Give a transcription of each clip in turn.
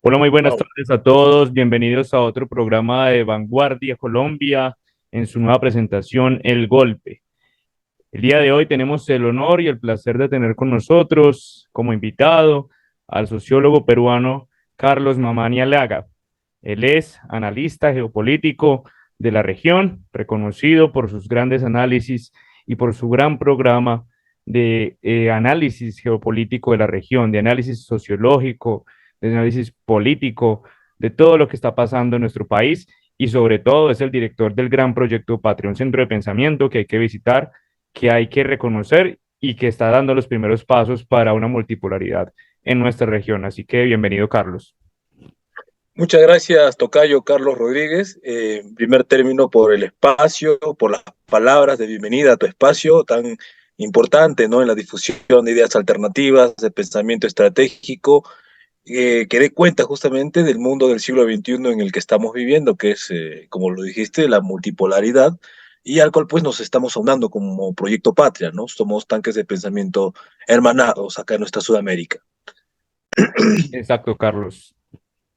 Hola, muy buenas Wow. tardes a todos. Bienvenidos a otro programa de Vanguardia Colombia en su nueva presentación, El Golpe. El día de hoy tenemos el honor y el placer de tener con nosotros como invitado al sociólogo peruano Carlos Mamani Alaga. Él es analista geopolítico de la región, reconocido por sus grandes análisis y por su gran programa de análisis geopolítico de la región, de análisis sociológico, de análisis político, de todo lo que está pasando en nuestro país y sobre todo es el director del gran proyecto Patria, un centro de pensamiento que hay que visitar, que hay que reconocer y que está dando los primeros pasos para una multipolaridad en nuestra región. Así que bienvenido, Carlos. Muchas gracias, tocayo Carlos Rodríguez. En primer término, por el espacio, por las palabras de bienvenida a tu espacio tan importante, ¿no? En la difusión de ideas alternativas, de pensamiento estratégico, que dé cuenta justamente del mundo del siglo XXI en el que estamos viviendo, que es, como lo dijiste, la multipolaridad, y al cual pues nos estamos aunando como Proyecto Patria, ¿no? Somos tanques de pensamiento hermanados acá en nuestra Sudamérica. Exacto, Carlos.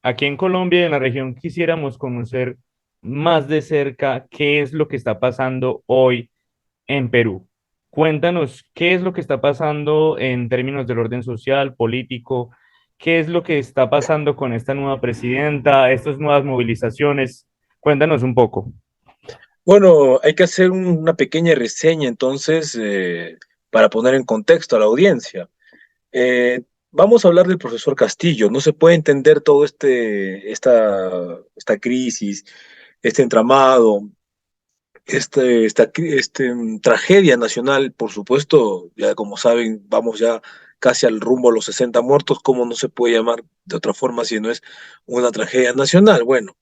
Aquí en Colombia y en la región quisiéramos conocer más de cerca qué es lo que está pasando hoy en Perú. Cuéntanos qué es lo que está pasando en términos del orden social, político, qué es lo que está pasando con esta nueva presidenta, estas nuevas movilizaciones. Cuéntanos un poco. Bueno, hay que hacer una pequeña reseña entonces para poner en contexto a la audiencia. Vamos a hablar del profesor Castillo. No se puede entender todo esta crisis, este entramado, tragedia nacional, por supuesto, ya como saben, vamos ya casi al rumbo a los 60 muertos. ¿Cómo no se puede llamar de otra forma si no es una tragedia nacional? Bueno.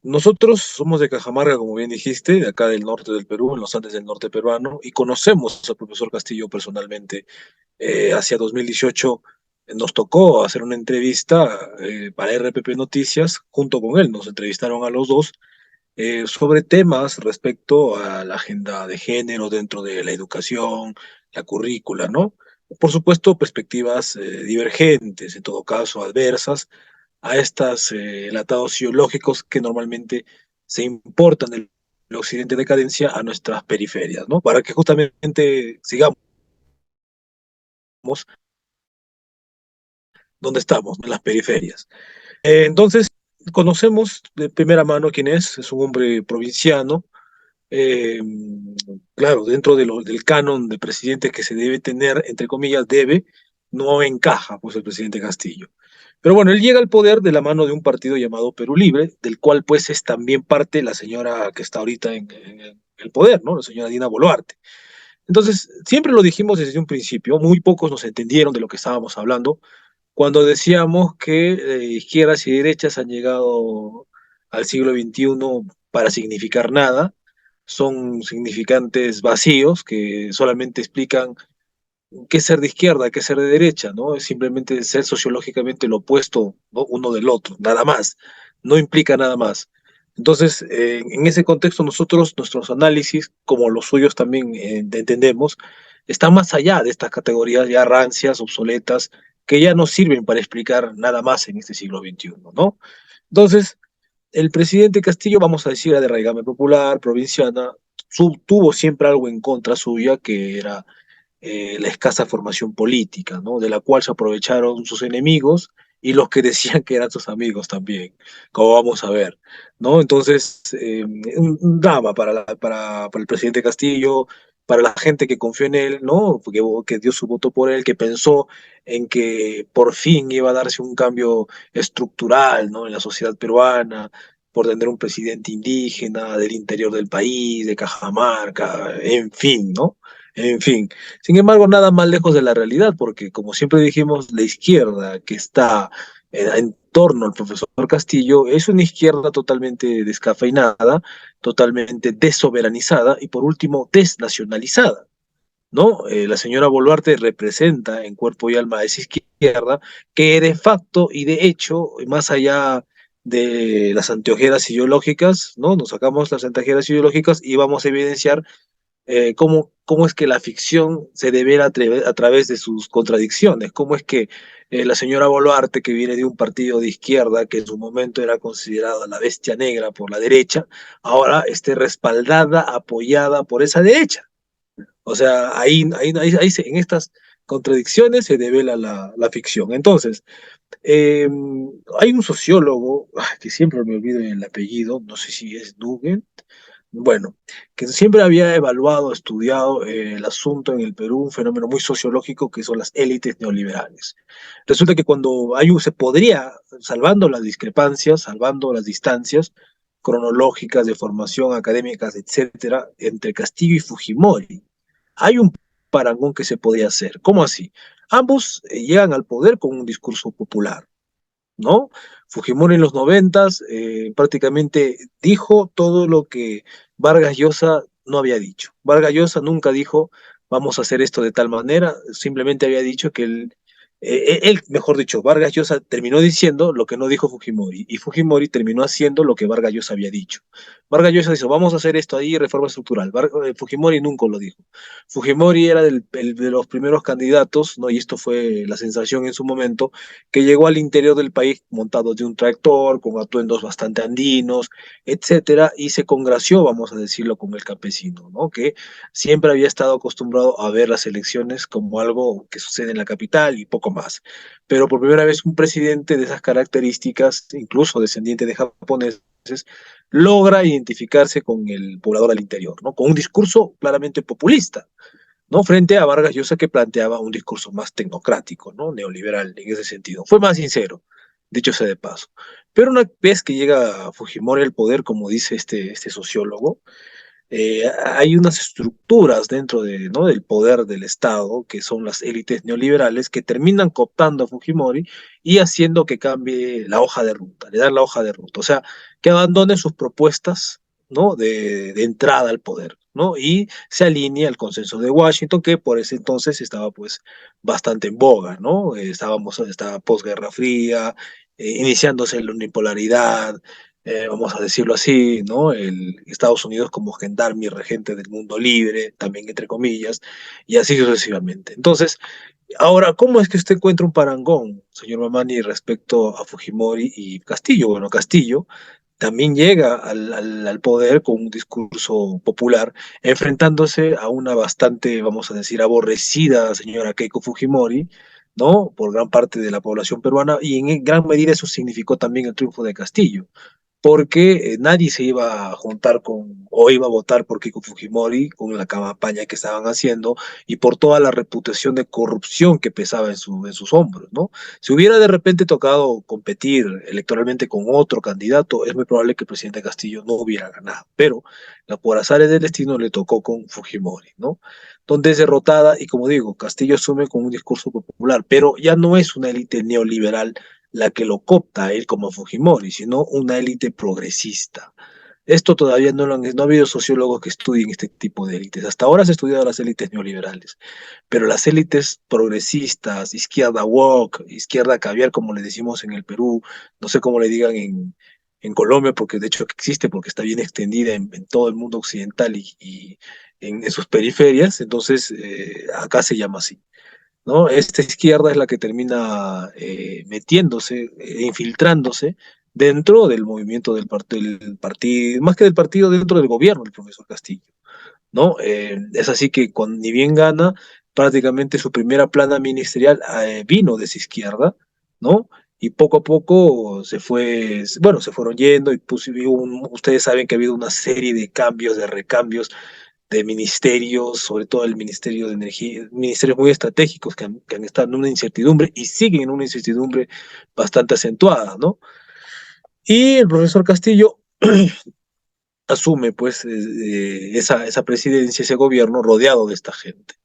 Nosotros somos de Cajamarca, como bien dijiste, de acá del norte del Perú, en los Andes del norte peruano, y conocemos al profesor Castillo personalmente. Hacia 2018 nos tocó hacer una entrevista para RPP Noticias, junto con él, nos entrevistaron a los dos sobre temas respecto a la agenda de género dentro de la educación, la currícula, ¿no? Por supuesto, perspectivas divergentes, en todo caso, adversas a estos enlatados ideológicos que normalmente se importan del occidente de decadencia a nuestras periferias, ¿no? Para que justamente sigamos donde estamos, en las periferias. Entonces, conocemos de primera mano quién es un hombre provinciano, eh, claro, dentro del canon de presidente que se debe tener, entre comillas, debe, no encaja pues el presidente Castillo. Pero bueno, él llega al poder de la mano de un partido llamado Perú Libre, del cual pues es también parte la señora que está ahorita en el poder, ¿no? La señora Dina Boluarte. Entonces, siempre lo dijimos desde un principio, muy pocos nos entendieron de lo que estábamos hablando, cuando decíamos que izquierdas y derechas han llegado al siglo XXI para significar nada, son significantes vacíos que solamente explican qué es ser de izquierda, qué es ser de derecha, ¿no? Es simplemente ser sociológicamente lo opuesto, ¿no? Uno del otro, nada más, no implica nada más. Entonces, en ese contexto, nosotros, nuestros análisis, como los suyos también entendemos, están más allá de estas categorías ya rancias, obsoletas, que ya no sirven para explicar nada más en este siglo XXI, ¿no? Entonces, el presidente Castillo, vamos a decir, era de raigambre popular, provinciana, tuvo siempre algo en contra suya, que era la escasa formación política, ¿no? De la cual se aprovecharon sus enemigos y los que decían que eran sus amigos también, como vamos a ver, ¿no? Entonces, un drama para el presidente Castillo, para la gente que confió en él, ¿no? Que dio su voto por él, que pensó en que por fin iba a darse un cambio estructural, ¿no? En la sociedad peruana, por tener un presidente indígena del interior del país, de Cajamarca, en fin, ¿no? En fin, sin embargo, nada más lejos de la realidad, porque como siempre dijimos, la izquierda que está en torno al profesor Castillo es una izquierda totalmente descafeinada, totalmente desoberanizada y por último desnacionalizada, ¿no? La señora Boluarte representa en cuerpo y alma a esa izquierda que de facto y de hecho, más allá de las anteojeras ideológicas, ¿no? Nos sacamos las anteojeras ideológicas y vamos a evidenciar cómo es que la ficción se devela a través de sus contradicciones, cómo es que la señora Boluarte, que viene de un partido de izquierda que en su momento era considerada la bestia negra por la derecha, ahora esté respaldada, apoyada por esa derecha. O sea, en estas contradicciones se devela la ficción. Entonces, eh, hay un sociólogo, que siempre me olvido el apellido, no sé si es Dugan, bueno, que siempre había evaluado, estudiado el asunto en el Perú, un fenómeno muy sociológico que son las élites neoliberales. Resulta que cuando se podría, salvando las discrepancias, salvando las distancias cronológicas de formación académicas, etcétera, entre Castillo y Fujimori, hay un parangón que se podía hacer. ¿Cómo así? Ambos llegan al poder con un discurso popular, ¿no? Fujimori en los noventas prácticamente dijo todo lo que Vargas Llosa no había dicho. Vargas Llosa nunca dijo vamos a hacer esto de tal manera, simplemente había dicho que él, mejor dicho, Vargas Llosa terminó diciendo lo que no dijo Fujimori y Fujimori terminó haciendo lo que Vargas Llosa había dicho. Vargas Llosa dijo, vamos a hacer esto ahí, reforma estructural. Fujimori nunca lo dijo. Fujimori era de los primeros candidatos, ¿no? Y esto fue la sensación en su momento, que llegó al interior del país montado de un tractor, con atuendos bastante andinos, etcétera, y se congració, vamos a decirlo, con el campesino, ¿no? Que siempre había estado acostumbrado a ver las elecciones como algo que sucede en la capital y poco más. Pero por primera vez un presidente de esas características, incluso descendiente de japoneses, logra identificarse con el poblador al interior, ¿no? Con un discurso claramente populista, ¿no? Frente a Vargas Llosa, que planteaba un discurso más tecnocrático, ¿no? Neoliberal en ese sentido. Fue más sincero, dicho sea de paso. Pero una vez que llega Fujimori al poder, como dice este sociólogo, hay unas estructuras dentro ¿no? del poder del Estado, que son las élites neoliberales, que terminan cooptando a Fujimori y haciendo que cambie la hoja de ruta, le dan la hoja de ruta, o sea, que abandone sus propuestas, ¿no? de entrada al poder, ¿no? Y se alinea al consenso de Washington, que por ese entonces estaba pues bastante en boga, ¿no? Estaba posguerra fría, iniciándose la unipolaridad, vamos a decirlo así, ¿no? Estados Unidos como gendarme y regente del mundo libre, también entre comillas, y así sucesivamente. Entonces, ahora, ¿cómo es que usted encuentra un parangón, señor Mamani, respecto a Fujimori y Castillo? Bueno, Castillo también llega al poder con un discurso popular, enfrentándose a una bastante, vamos a decir, aborrecida señora Keiko Fujimori, ¿no? Por gran parte de la población peruana, y en gran medida eso significó también el triunfo de Castillo porque nadie se iba a juntar con o iba a votar por Keiko Fujimori con la campaña que estaban haciendo y por toda la reputación de corrupción que pesaba en sus hombros, ¿no? Si hubiera de repente tocado competir electoralmente con otro candidato, es muy probable que el presidente Castillo no hubiera ganado, pero por azares del destino le tocó con Fujimori, ¿no? Donde es derrotada y como digo, Castillo asume con un discurso popular, pero ya no es una élite neoliberal la que lo copta a él como Fujimori, sino una élite progresista. Esto todavía no ha habido sociólogos que estudien este tipo de élites. Hasta ahora se ha estudiado las élites neoliberales, pero las élites progresistas, izquierda woke, izquierda caviar, como le decimos en el Perú, no sé cómo le digan en Colombia, porque de hecho existe, porque está bien extendida en todo el mundo occidental y en sus periferias, entonces acá se llama así. ¿No? Esta izquierda es la que termina metiéndose, infiltrándose dentro del movimiento del partido, más que del partido, dentro del gobierno del profesor Castillo, ¿no? Es así que cuando ni bien gana, prácticamente su primera plana ministerial vino de esa izquierda, ¿no? Y poco a poco bueno, se fueron yendo y ustedes saben que ha habido una serie de cambios, de recambios de ministerios, sobre todo el Ministerio de Energía, ministerios muy estratégicos que han estado en una incertidumbre y siguen en una incertidumbre bastante acentuada, ¿no? Y el profesor Castillo asume pues esa presidencia, ese gobierno rodeado de esta gente,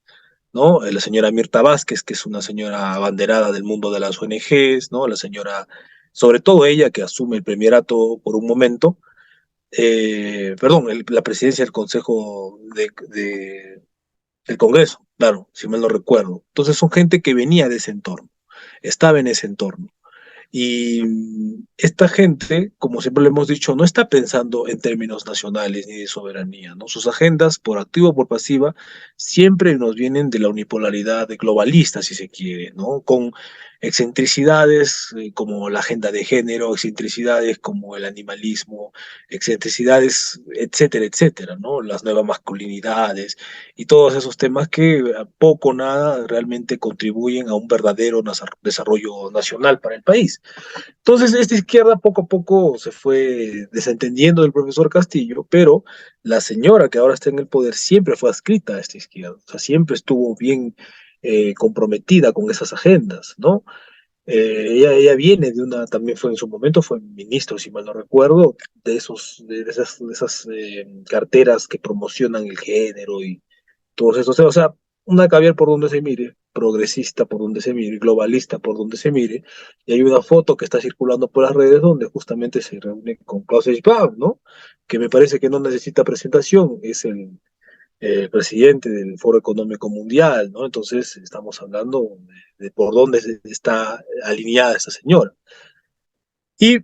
¿no? La señora Mirta Vázquez, que es una señora abanderada del mundo de las ONGs, ¿no? La señora, sobre todo ella, que asume el primerato por un momento, perdón, la presidencia del Consejo el Congreso, claro, si mal no recuerdo. Entonces son gente que venía de ese entorno, estaba en ese entorno. Y esta gente, como siempre le hemos dicho, no está pensando en términos nacionales ni de soberanía, ¿no? Sus agendas, por activa o por pasiva, siempre nos vienen de la unipolaridad de globalista, si se quiere, ¿no? Con excentricidades como la agenda de género, excentricidades como el animalismo, excentricidades, etcétera, etcétera, ¿no? Las nuevas masculinidades y todos esos temas que a poco o nada realmente contribuyen a un verdadero desarrollo nacional para el país. Entonces, esta izquierda poco a poco se fue desentendiendo del profesor Castillo, pero la señora que ahora está en el poder siempre fue adscrita a esta izquierda, o sea, siempre estuvo bien comprometida con esas agendas, ¿no? Ella viene de una, también fue en su momento, fue ministro, si mal no recuerdo, de esas carteras que promocionan el género y todos estos temas. O sea, una caviar por donde se mire, progresista por donde se mire, globalista por donde se mire, y hay una foto que está circulando por las redes donde justamente se reúne con Klaus Schwab, ¿no? Que me parece que no necesita presentación, es el presidente del Foro Económico Mundial, ¿no? Entonces estamos hablando de por dónde está alineada esta señora. Y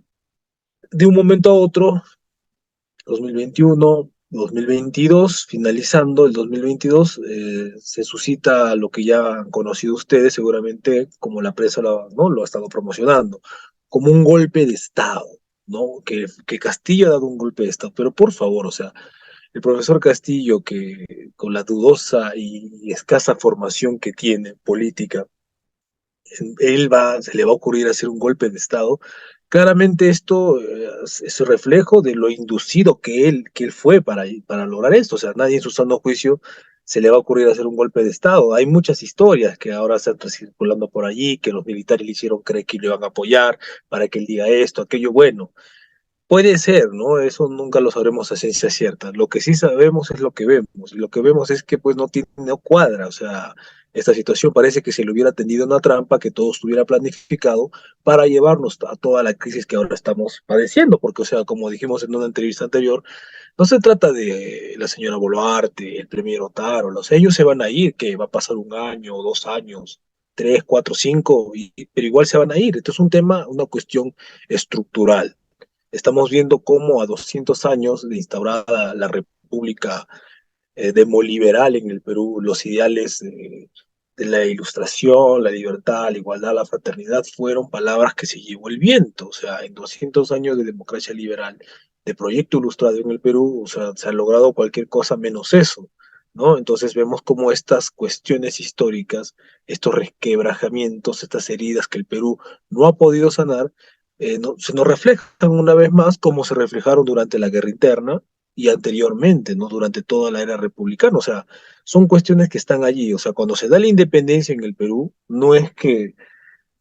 de un momento a otro, 2021, 2022, finalizando el 2022, se suscita lo que ya han conocido ustedes, seguramente como la prensa ¿no? lo ha estado promocionando, como un golpe de Estado, ¿no? Que Castillo ha dado un golpe de Estado, pero por favor, o sea, el profesor Castillo, que con la dudosa y escasa formación que tiene política, se le va a ocurrir hacer un golpe de Estado. Claramente esto es reflejo de lo inducido que él fue para lograr esto. O sea, nadie en su sano juicio se le va a ocurrir hacer un golpe de Estado. Hay muchas historias que ahora están circulando por allí, que los militares le hicieron creer que le iban a apoyar para que él diga esto, aquello. Bueno, puede ser, ¿no? Eso nunca lo sabremos a ciencia cierta. Lo que sí sabemos es lo que vemos. Y lo que vemos es que pues no cuadra. O sea, esta situación parece que se le hubiera tendido una trampa, que todo estuviera planificado para llevarnos a toda la crisis que ahora estamos padeciendo. Porque, o sea, como dijimos en una entrevista anterior, no se trata de la señora Boluarte, el premier Otaro. Los ellos se van a ir, que va a pasar un año, 2 años, 3, 4, 5, pero igual se van a ir. Esto es un tema, una cuestión estructural. Estamos viendo cómo a 200 años de instaurada la República demoliberal en el Perú, los ideales de la ilustración, la libertad, la igualdad, la fraternidad fueron palabras que se llevó el viento. O sea, en 200 años de democracia liberal, de proyecto ilustrado en el Perú, o sea, se ha logrado cualquier cosa menos eso, ¿no? Entonces vemos cómo estas cuestiones históricas, estos resquebrajamientos, estas heridas que el Perú no ha podido sanar, se nos reflejan una vez más como se reflejaron durante la guerra interna y anteriormente, ¿no? Durante toda la era republicana. O sea, son cuestiones que están allí. O sea, cuando se da la independencia en el Perú, no es que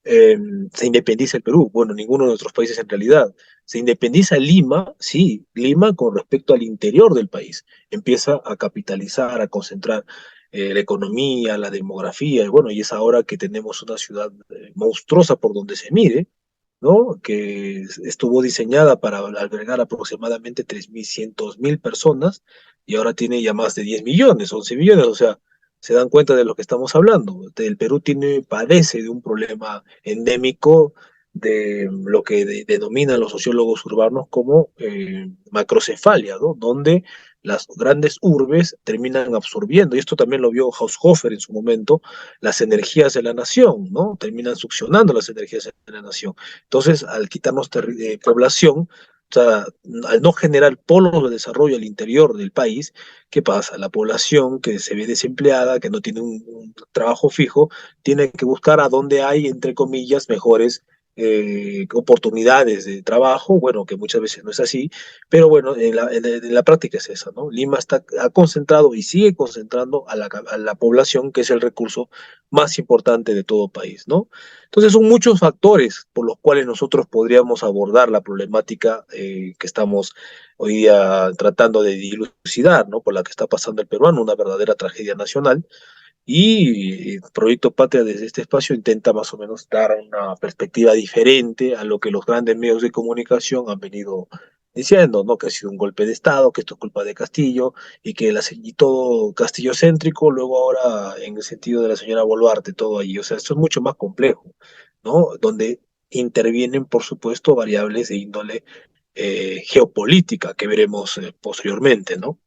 eh, se independiza el Perú, bueno, ninguno de nuestros países en realidad. Se independiza Lima, sí, Lima con respecto al interior del país. Empieza a capitalizar, a concentrar la economía, la demografía, y bueno, y es ahora que tenemos una ciudad monstruosa por donde se mire, ¿no? Que estuvo diseñada para albergar aproximadamente 3.100.000 personas y ahora tiene ya más de 10 millones, 11 millones, o sea, se dan cuenta de lo que estamos hablando. El Perú padece de un problema endémico de lo que denominan los sociólogos urbanos como macrocefalia, ¿no? Donde las grandes urbes terminan absorbiendo, y esto también lo vio Haushofer en su momento, las energías de la nación, ¿no? Terminan succionando las energías de la nación. Entonces, al quitarnos población, o sea, al no generar polos de desarrollo al interior del país, ¿qué pasa? La población que se ve desempleada, que no tiene un trabajo fijo, tiene que buscar a dónde hay, entre comillas, mejores oportunidades de trabajo, bueno, que muchas veces no es así, pero bueno, en la práctica es esa, ¿no? Lima ha concentrado y sigue concentrando a la población, que es el recurso más importante de todo país, ¿no? Entonces son muchos factores por los cuales nosotros podríamos abordar la problemática que estamos hoy día tratando de dilucidar, ¿no? Por la que está pasando el peruano, una verdadera tragedia nacional. Y el Proyecto Patria desde este espacio intenta más o menos dar una perspectiva diferente a lo que los grandes medios de comunicación han venido diciendo, ¿no? Que ha sido un golpe de Estado, que esto es culpa de Castillo y todo Castillo céntrico, luego ahora en el sentido de la señora Boluarte, todo allí. O sea, esto es mucho más complejo, ¿no? Donde intervienen, por supuesto, variables de índole geopolítica que veremos posteriormente, ¿no?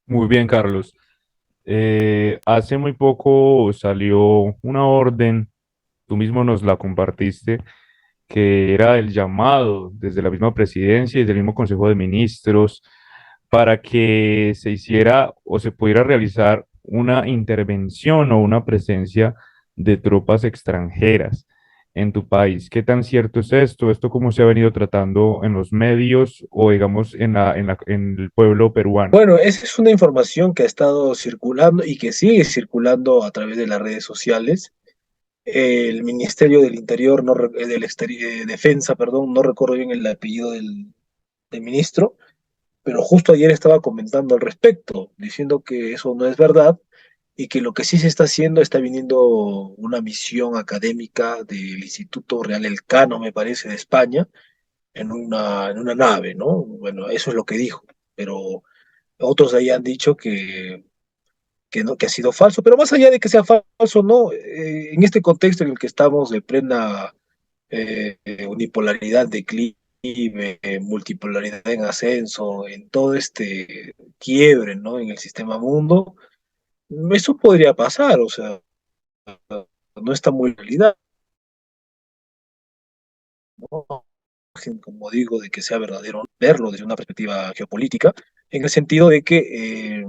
Muy bien, Carlos. Hace muy poco salió una orden, tú mismo nos la compartiste, que era el llamado desde la misma presidencia y del mismo Consejo de Ministros para que se hiciera o se pudiera realizar una intervención o una presencia de tropas extranjeras en tu país. ¿Qué tan cierto es esto? ¿Esto cómo se ha venido tratando en los medios o digamos en el pueblo peruano? Bueno, esa es una información que ha estado circulando y que sigue circulando a través de las redes sociales. El Ministerio del Interior, no, Defensa, perdón, no recuerdo bien el apellido del ministro, pero justo ayer estaba comentando al respecto, diciendo que eso no es verdad y que lo que sí se está haciendo, está viniendo una misión académica del Instituto Real Elcano, me parece, de España, en una nave, ¿no? Bueno, eso es lo que dijo, pero otros de ahí han dicho que no, que ha sido falso, pero más allá de que sea falso, no, en este contexto en el que estamos de plena unipolaridad, declive, multipolaridad en ascenso, en todo este quiebre, ¿no? En el sistema mundo, eso podría pasar, o sea, no está muy en realidad, ¿no? Como digo, de que sea verdadero verlo desde una perspectiva geopolítica, en el sentido de que,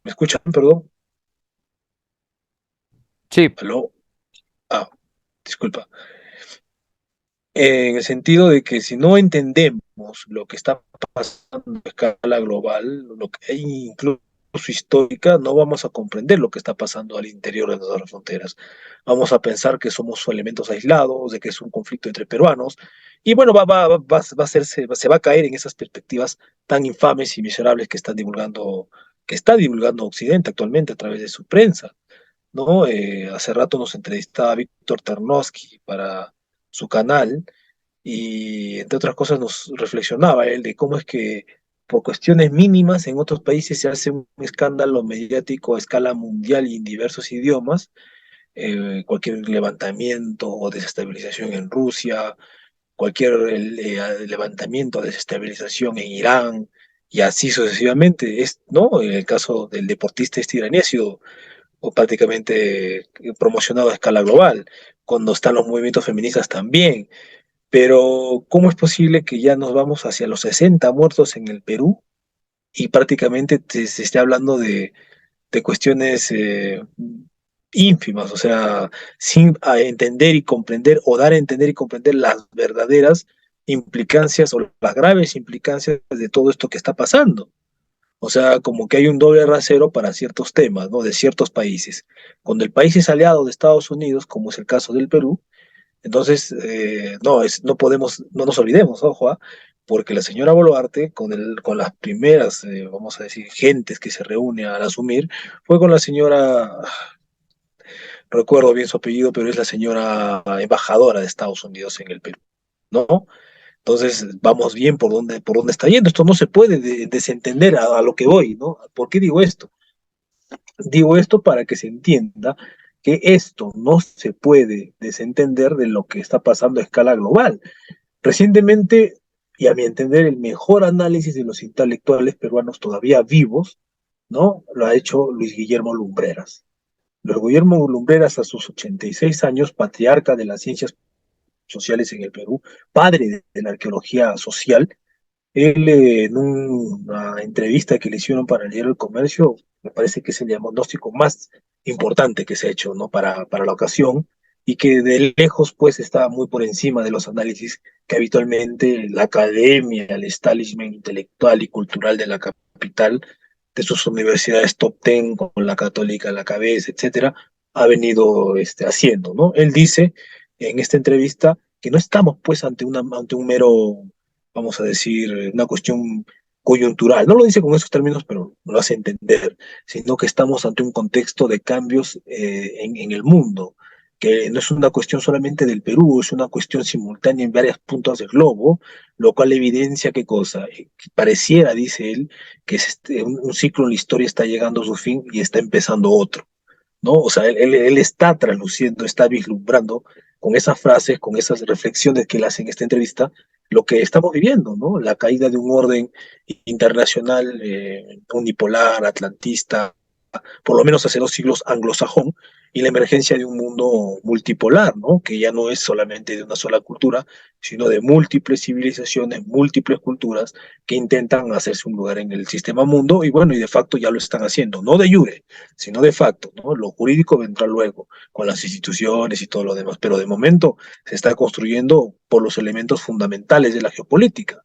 ¿me escuchan? Perdón, Sí. aló, ah, disculpa. En el sentido de que si no entendemos lo que está pasando a escala global, lo que hay incluso histórica, no vamos a comprender lo que está pasando al interior de nuestras fronteras. Vamos a pensar que somos elementos aislados, de que es un conflicto entre peruanos, y bueno, va a hacerse, se va a caer en esas perspectivas tan infames y miserables que está divulgando Occidente actualmente a través de su prensa, ¿no? Hace rato nos entrevistaba Víctor Tarnowski para su canal y entre otras cosas nos reflexionaba él de cómo es que por cuestiones mínimas en otros países se hace un escándalo mediático a escala mundial y en diversos idiomas, cualquier levantamiento o desestabilización en Rusia, cualquier levantamiento o desestabilización en Irán y así sucesivamente. Es, ¿no? En el caso del deportista este iraní ha sido o prácticamente promocionado a escala global, cuando están los movimientos feministas también. Pero, ¿cómo es posible que ya nos vamos hacia los 60 muertos en el Perú y prácticamente se esté hablando de cuestiones ínfimas? O sea, sin entender y comprender o dar a entender y comprender las verdaderas implicancias o las graves implicancias de todo esto que está pasando. O sea, como que hay un doble rasero para ciertos temas, ¿no? De ciertos países. Cuando el país es aliado de Estados Unidos, como es el caso del Perú, entonces, no, no podemos, no nos olvidemos, ojo, porque la señora Boluarte, con las primeras, vamos a decir, gentes que se reúne al asumir, fue con la señora, recuerdo bien su apellido, pero es la señora embajadora de Estados Unidos en el Perú, ¿no? Entonces, vamos bien por dónde está yendo. Esto no se puede desentender a lo que voy, ¿no? ¿Por qué digo esto? Digo esto para que se entienda que esto no se puede desentender de lo que está pasando a escala global. Recientemente, y a mi entender, el mejor análisis de los intelectuales peruanos todavía vivos, ¿no? Lo ha hecho Luis Guillermo Lumbreras. Luis Guillermo Lumbreras, a sus 86 años, patriarca de las ciencias sociales en el Perú, padre de la arqueología social, él en una entrevista que le hicieron para el diario El Comercio, me parece que es el diagnóstico más importante que se ha hecho, ¿no? Para la ocasión y que de lejos pues está muy por encima de los análisis que habitualmente la academia, el establishment intelectual y cultural de la capital, de sus universidades top ten, con la católica a la cabeza, etcétera, ha venido haciendo, ¿no? Él dice en esta entrevista que no estamos pues ante un mero, vamos a decir, una cuestión coyuntural. No lo dice con esos términos, pero lo hace entender, sino que estamos ante un contexto de cambios en el mundo, que no es una cuestión solamente del Perú, es una cuestión simultánea en varios puntos del globo, lo cual evidencia qué cosa, que pareciera, dice él, que es un ciclo en la historia está llegando a su fin y está empezando otro. ¿no? O sea, él está traduciendo, está vislumbrando con esas frases, con esas reflexiones que él hace en esta entrevista, lo que estamos viviendo, ¿no? La caída de un orden internacional unipolar, atlantista, por lo menos hace 2 siglos anglosajón, y la emergencia de un mundo multipolar, ¿no? Que ya no es solamente de una sola cultura, sino de múltiples civilizaciones, múltiples culturas que intentan hacerse un lugar en el sistema mundo, y bueno, y de facto ya lo están haciendo, no de jure, sino de facto, ¿no? Lo jurídico vendrá luego, con las instituciones y todo lo demás, pero de momento se está construyendo por los elementos fundamentales de la geopolítica,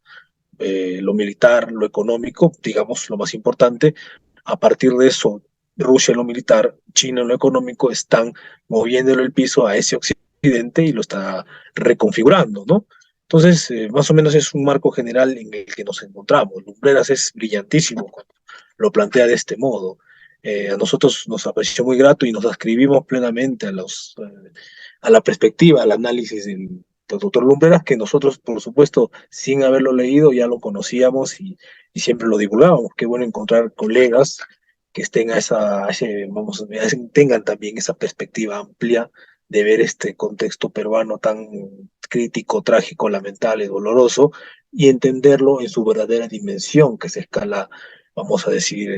lo militar, lo económico, digamos, lo más importante. A partir de eso, Rusia en lo militar, China en lo económico, están moviéndolo el piso a ese occidente y lo está reconfigurando, ¿no? Entonces, más o menos es un marco general en el que nos encontramos. Lumbreras es brillantísimo cuando lo plantea de este modo. A nosotros nos pareció muy grato y nos ascribimos plenamente a la perspectiva, al análisis del doctor Lumbreras, que nosotros, por supuesto, sin haberlo leído, ya lo conocíamos y siempre lo divulgábamos. Qué bueno encontrar colegas que estén vamos, tengan también esa perspectiva amplia de ver este contexto peruano tan crítico, trágico, lamentable, doloroso, y entenderlo en su verdadera dimensión, que es escala, vamos a decir,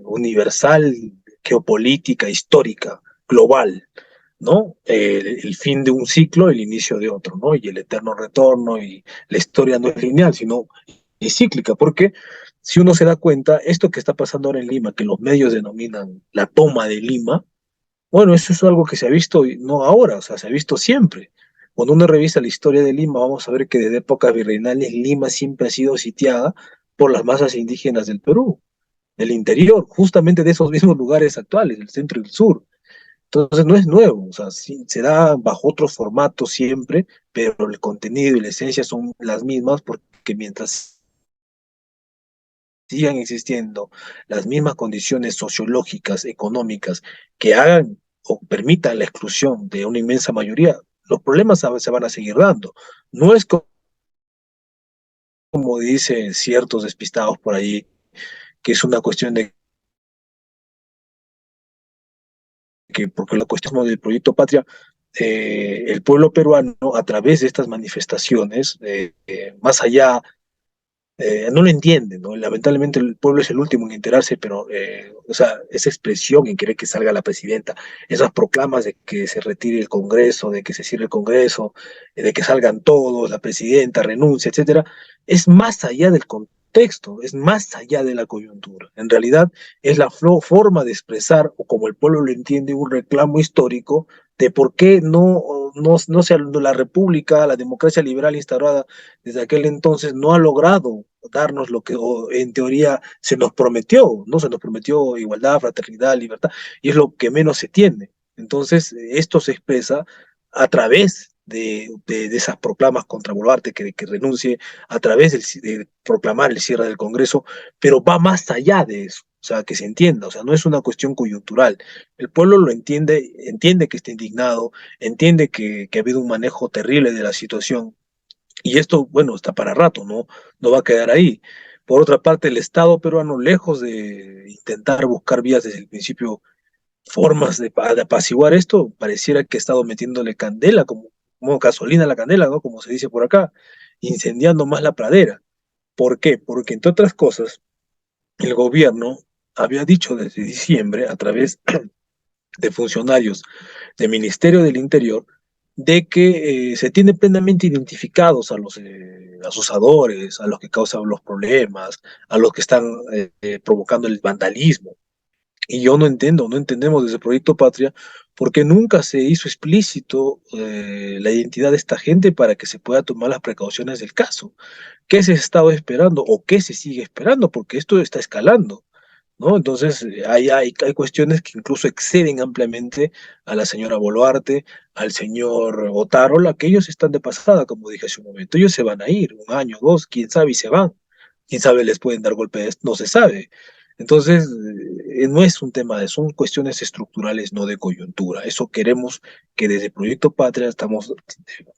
universal, geopolítica, histórica, global, ¿no? El fin de un ciclo, el inicio de otro, ¿no? Y el eterno retorno, y la historia no es lineal, sino es cíclica, porque si uno se da cuenta, esto que está pasando ahora en Lima, que los medios denominan la toma de Lima, bueno, eso es algo que se ha visto, no ahora, o sea, se ha visto siempre. Cuando uno revisa la historia de Lima, vamos a ver que desde épocas virreinales Lima siempre ha sido sitiada por las masas indígenas del Perú, del interior, justamente de esos mismos lugares actuales, del centro y del sur. Entonces no es nuevo, o sea, sí, se da bajo otros formatos siempre, pero el contenido y la esencia son las mismas porque mientras sigan existiendo las mismas condiciones sociológicas, económicas, que hagan o permitan la exclusión de una inmensa mayoría, los problemas se van a seguir dando. No es como dicen ciertos despistados por ahí, que es una cuestión de que, porque la cuestión del proyecto Patria, el pueblo peruano, a través de estas manifestaciones, más allá no lo entienden, ¿no? Lamentablemente el pueblo es el último en enterarse, pero, o sea, esa expresión en querer que salga la presidenta, esas proclamas de que se retire el Congreso, de que se cierre el Congreso, de que salgan todos, la presidenta renuncia, etcétera, es más allá del contexto, es más allá de la coyuntura. En realidad es la forma de expresar, o como el pueblo lo entiende, un reclamo histórico de por qué no sea la república, la democracia liberal instaurada desde aquel entonces no ha logrado darnos lo que en teoría se nos prometió, ¿no? Se nos prometió igualdad, fraternidad, libertad, y es lo que menos se tiene. Entonces, esto se expresa a través de esas proclamas contra Boluarte, que renuncie, a través de proclamar el cierre del Congreso, pero va más allá de eso. O sea, que se entienda, o sea, no es una cuestión coyuntural. El pueblo lo entiende, entiende que está indignado, entiende que ha habido un manejo terrible de la situación, y esto, bueno, está para rato, no va a quedar ahí. Por otra parte, el Estado peruano, lejos de intentar buscar vías desde el principio, formas de apaciguar esto, pareciera que ha estado metiéndole candela, como gasolina a la candela, ¿no? Como se dice por acá, incendiando más la pradera. ¿Por qué? Porque, entre otras cosas, el gobierno había dicho desde diciembre, a través de funcionarios del Ministerio del Interior, de que se tienen plenamente identificados a los asusadores, a los que causan los problemas, a los que están provocando el vandalismo. Y yo no entiendo, no entendemos desde el Proyecto Patria por qué nunca se hizo explícito la identidad de esta gente para que se pueda tomar las precauciones del caso. ¿Qué se estaba esperando o qué se sigue esperando? Porque esto está escalando, ¿no? Entonces, hay cuestiones que incluso exceden ampliamente a la señora Boluarte, al señor Otárola, que ellos están de pasada, como dije hace un momento. Ellos se van a ir, un año, dos, quién sabe, y se van. Quién sabe, les pueden dar golpes, no se sabe. Entonces, no es un tema de, son cuestiones estructurales, no de coyuntura. Eso queremos que desde Proyecto Patria estamos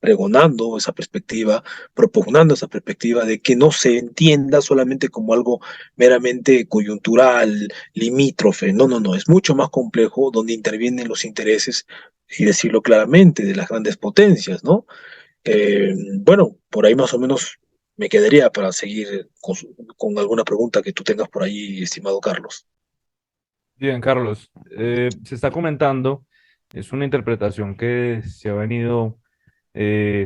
pregonando esa perspectiva, propugnando esa perspectiva de que no se entienda solamente como algo meramente coyuntural, limítrofe. No, no, no, es mucho más complejo donde intervienen los intereses, y decirlo claramente, de las grandes potencias, ¿no? Bueno, por ahí más o menos me quedaría para seguir con alguna pregunta que tú tengas por ahí, estimado Carlos. Bien, Carlos, se está comentando, es una interpretación que se ha venido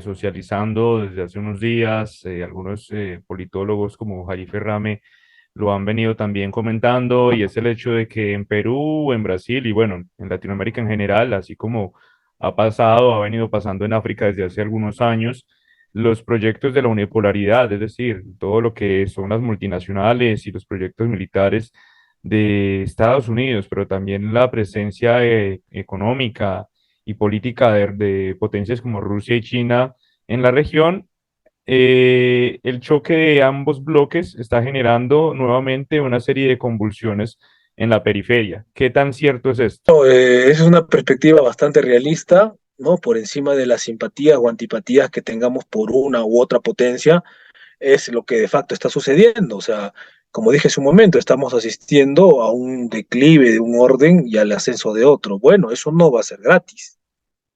socializando desde hace unos días. Algunos politólogos como Jair Ferrame lo han venido también comentando, y es el hecho de que en Perú, en Brasil y bueno, en Latinoamérica en general, así como ha pasado, ha venido pasando en África desde hace algunos años, los proyectos de la unipolaridad, es decir, todo lo que son las multinacionales y los proyectos militares de Estados Unidos, pero también la presencia económica y política de potencias como Rusia y China en la región. El choque de ambos bloques está generando nuevamente una serie de convulsiones en la periferia. ¿Qué tan cierto es esto? No, es una perspectiva bastante realista, ¿no? Por encima de las simpatías o antipatías que tengamos por una u otra potencia, es lo que de facto está sucediendo. O sea, como dije hace un momento, estamos asistiendo a un declive de un orden y al ascenso de otro. Bueno, eso no va a ser gratis.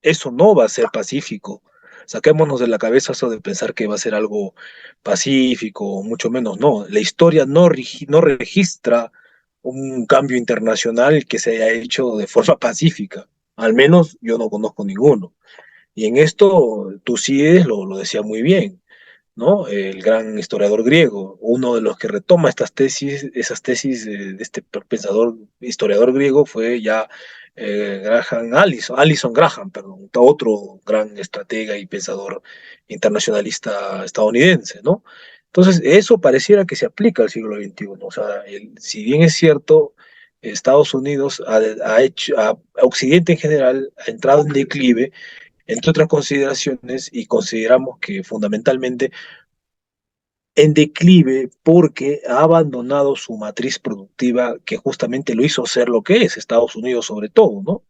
Eso no va a ser pacífico. Saquémonos de la cabeza eso de pensar que va a ser algo pacífico, mucho menos no. La historia no registra un cambio internacional que se haya hecho de forma pacífica. Al menos yo no conozco ninguno. Y en esto Tucídides lo decía muy bien, ¿no? El gran historiador griego, uno de los que retoma esas tesis de este pensador, historiador griego fue ya Allison Graham, perdón, otro gran estratega y pensador internacionalista estadounidense, ¿no? Entonces, eso pareciera que se aplica al siglo XXI. O sea, si bien es cierto, Estados Unidos Occidente en general ha entrado en declive, entre otras consideraciones, y consideramos que fundamentalmente en declive porque ha abandonado su matriz productiva que justamente lo hizo ser lo que es, Estados Unidos sobre todo, ¿no?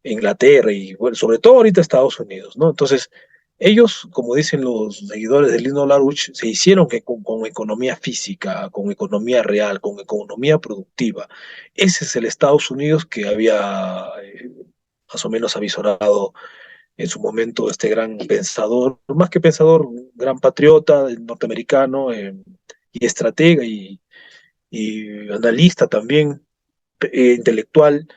Inglaterra y bueno, sobre todo ahorita Estados Unidos, ¿no? Entonces, ellos, como dicen los seguidores de Lino Larouche, se hicieron que con economía física, con economía real, con economía productiva. Ese es el Estados Unidos que había más o menos avisorado en su momento este gran pensador, más que pensador, un gran patriota norteamericano, y estratega y analista también, intelectual,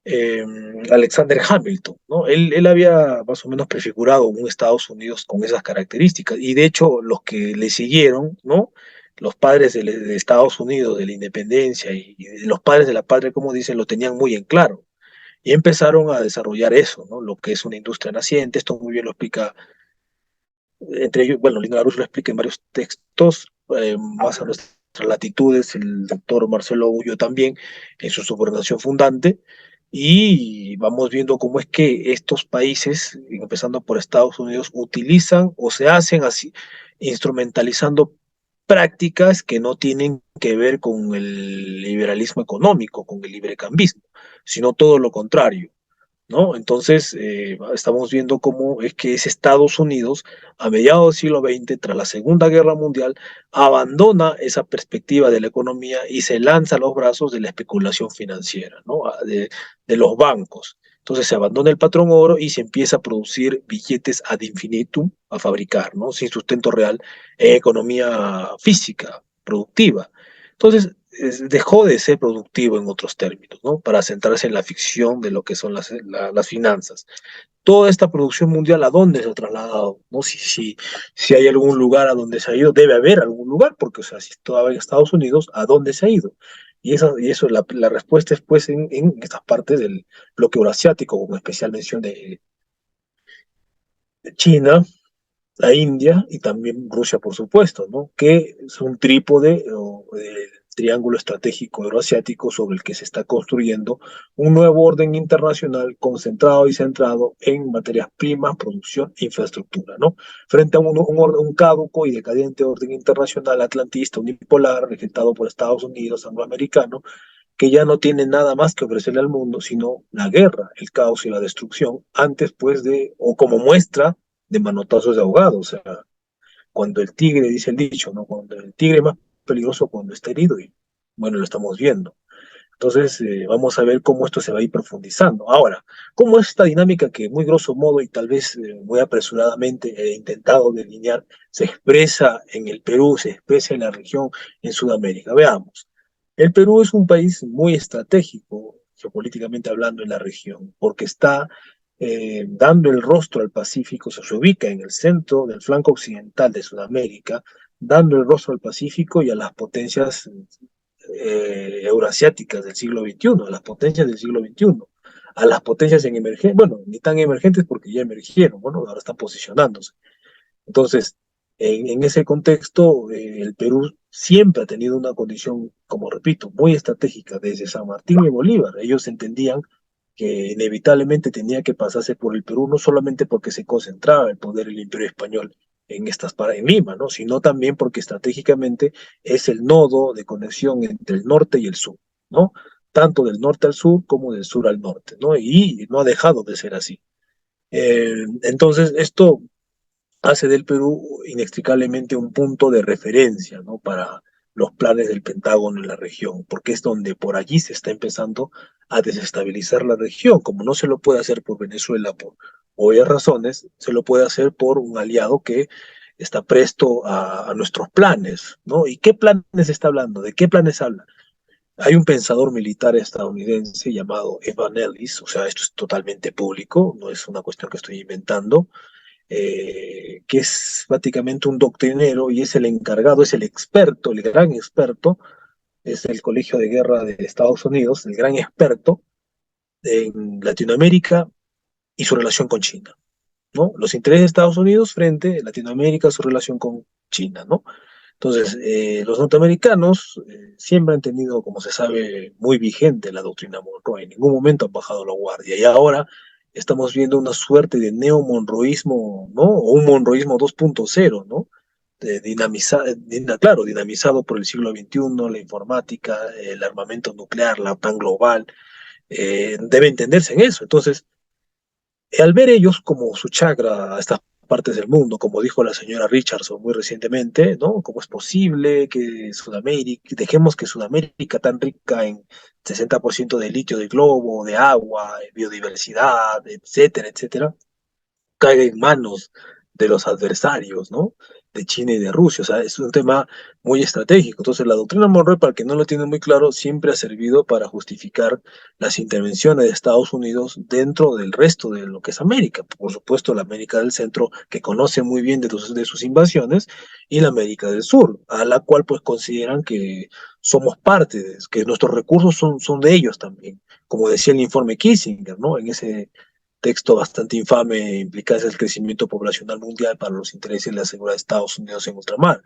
eh, Alexander Hamilton, ¿no? Él había más o menos prefigurado un Estados Unidos con esas características, y de hecho los que le siguieron, ¿no? Los padres de Estados Unidos, de la independencia y los padres de la patria, como dicen, lo tenían muy en claro. Y empezaron a desarrollar eso, ¿no? Lo que es una industria naciente. Esto muy bien lo explica, entre ellos, bueno, Lino Larousse lo explica en varios textos, más a nuestras latitudes, el doctor Marcelo Ullo también, en su subordinación fundante, y vamos viendo cómo es que estos países, empezando por Estados Unidos, utilizan o se hacen así, instrumentalizando prácticas que no tienen que ver con el liberalismo económico, con el librecambismo, sino todo lo contrario, ¿no? Entonces, estamos viendo cómo es que es Estados Unidos, a mediados del siglo XX, tras la Segunda Guerra Mundial, abandona esa perspectiva de la economía y se lanza a los brazos de la especulación financiera, ¿no? De los bancos. Entonces se abandona el patrón oro y se empieza a producir billetes ad infinitum, a fabricar, ¿no? Sin sustento real en economía física, productiva. Entonces, dejó de ser productivo en otros términos, ¿no? Para centrarse en la ficción de lo que son las finanzas. Toda esta producción mundial, ¿a dónde se ha trasladado? ¿No? Si hay algún lugar a donde se ha ido, debe haber algún lugar, porque, o sea, si estaba en Estados Unidos, ¿a dónde se ha ido? Y eso la respuesta es, pues, en estas partes del bloque euroasiático, con especial mención de China, la India y también Rusia, por supuesto, ¿no? Que es un trípode triángulo estratégico euroasiático sobre el que se está construyendo un nuevo orden internacional concentrado y centrado en materias primas, producción e infraestructura, ¿no? Frente a un caduco y decadente orden internacional atlantista unipolar regentado por Estados Unidos, angloamericano, que ya no tiene nada más que ofrecerle al mundo, sino la guerra, el caos y la destrucción, antes pues de, o como muestra de manotazos de ahogado, o sea, cuando el tigre, dice el dicho, ¿no? Cuando el tigre es más peligroso cuando está herido, y bueno, lo estamos viendo. Entonces, vamos a ver cómo esto se va a ir profundizando. Ahora, ¿cómo es esta dinámica que muy grosso modo y tal vez muy apresuradamente he intentado delinear, se expresa en el Perú, se expresa en la región, en Sudamérica? Veamos. El Perú es un país muy estratégico, geopolíticamente hablando, en la región, porque está dando el rostro al Pacífico, se ubica en el centro del flanco occidental de Sudamérica, dando el rostro al Pacífico y a las potencias euroasiáticas del siglo XXI, a las potencias del siglo XXI, a las potencias en emergencia, bueno, ni tan emergentes porque ya emergieron, bueno, ahora están posicionándose. Entonces, en ese contexto, el Perú siempre ha tenido una condición, como repito, muy estratégica desde San Martín y Bolívar. Ellos entendían que inevitablemente tenía que pasarse por el Perú, no solamente porque se concentraba el poder del Imperio Español en Lima, ¿no? Sino también porque estratégicamente es el nodo de conexión entre el norte y el sur, ¿no? Tanto del norte al sur como del sur al norte, ¿no? Y no ha dejado de ser así. Entonces, esto hace del Perú inextricablemente un punto de referencia, ¿no? Para los planes del Pentágono en la región, porque es donde por allí se está empezando a desestabilizar la región, como no se lo puede hacer por Venezuela por obvias razones, se lo puede hacer por un aliado que está presto a nuestros planes, ¿no? ¿Y qué planes está hablando? ¿De qué planes habla? Hay un pensador militar estadounidense llamado Evan Ellis, o sea, esto es totalmente público, no es una cuestión que estoy inventando, que es prácticamente un doctrinero y es el encargado, es el experto, el gran experto, es el Colegio de Guerra de Estados Unidos, el gran experto en Latinoamérica y su relación con China, ¿no? Los intereses de Estados Unidos frente a Latinoamérica, su relación con China, ¿no? Entonces, los norteamericanos siempre han tenido, como se sabe, muy vigente la doctrina Monroe. En ningún momento han bajado la guardia. Y ahora estamos viendo una suerte de neo-monroísmo, ¿no? O un monroísmo 2.0, ¿no? Claro, dinamizado por el siglo XXI, la informática, el armamento nuclear, la OTAN global, debe entenderse en eso. Entonces, al ver ellos como su chakra a estas partes del mundo, como dijo la señora Richardson muy recientemente, ¿no? ¿Cómo es posible que Sudamérica, dejemos que Sudamérica tan rica en 60% de litio del globo, de agua, de biodiversidad, etcétera, etcétera, caiga en manos de los adversarios, ¿no? De China y de Rusia. O sea, es un tema muy estratégico. Entonces, la doctrina Monroe, para el que no lo tiene muy claro, siempre ha servido para justificar las intervenciones de Estados Unidos dentro del resto de lo que es América. Por supuesto, la América del Centro, que conoce muy bien de sus invasiones, y la América del Sur, a la cual pues consideran que somos parte, que nuestros recursos son de ellos también. Como decía el informe Kissinger, ¿no? En ese texto bastante infame implica el crecimiento poblacional mundial para los intereses de la seguridad de Estados Unidos en ultramar.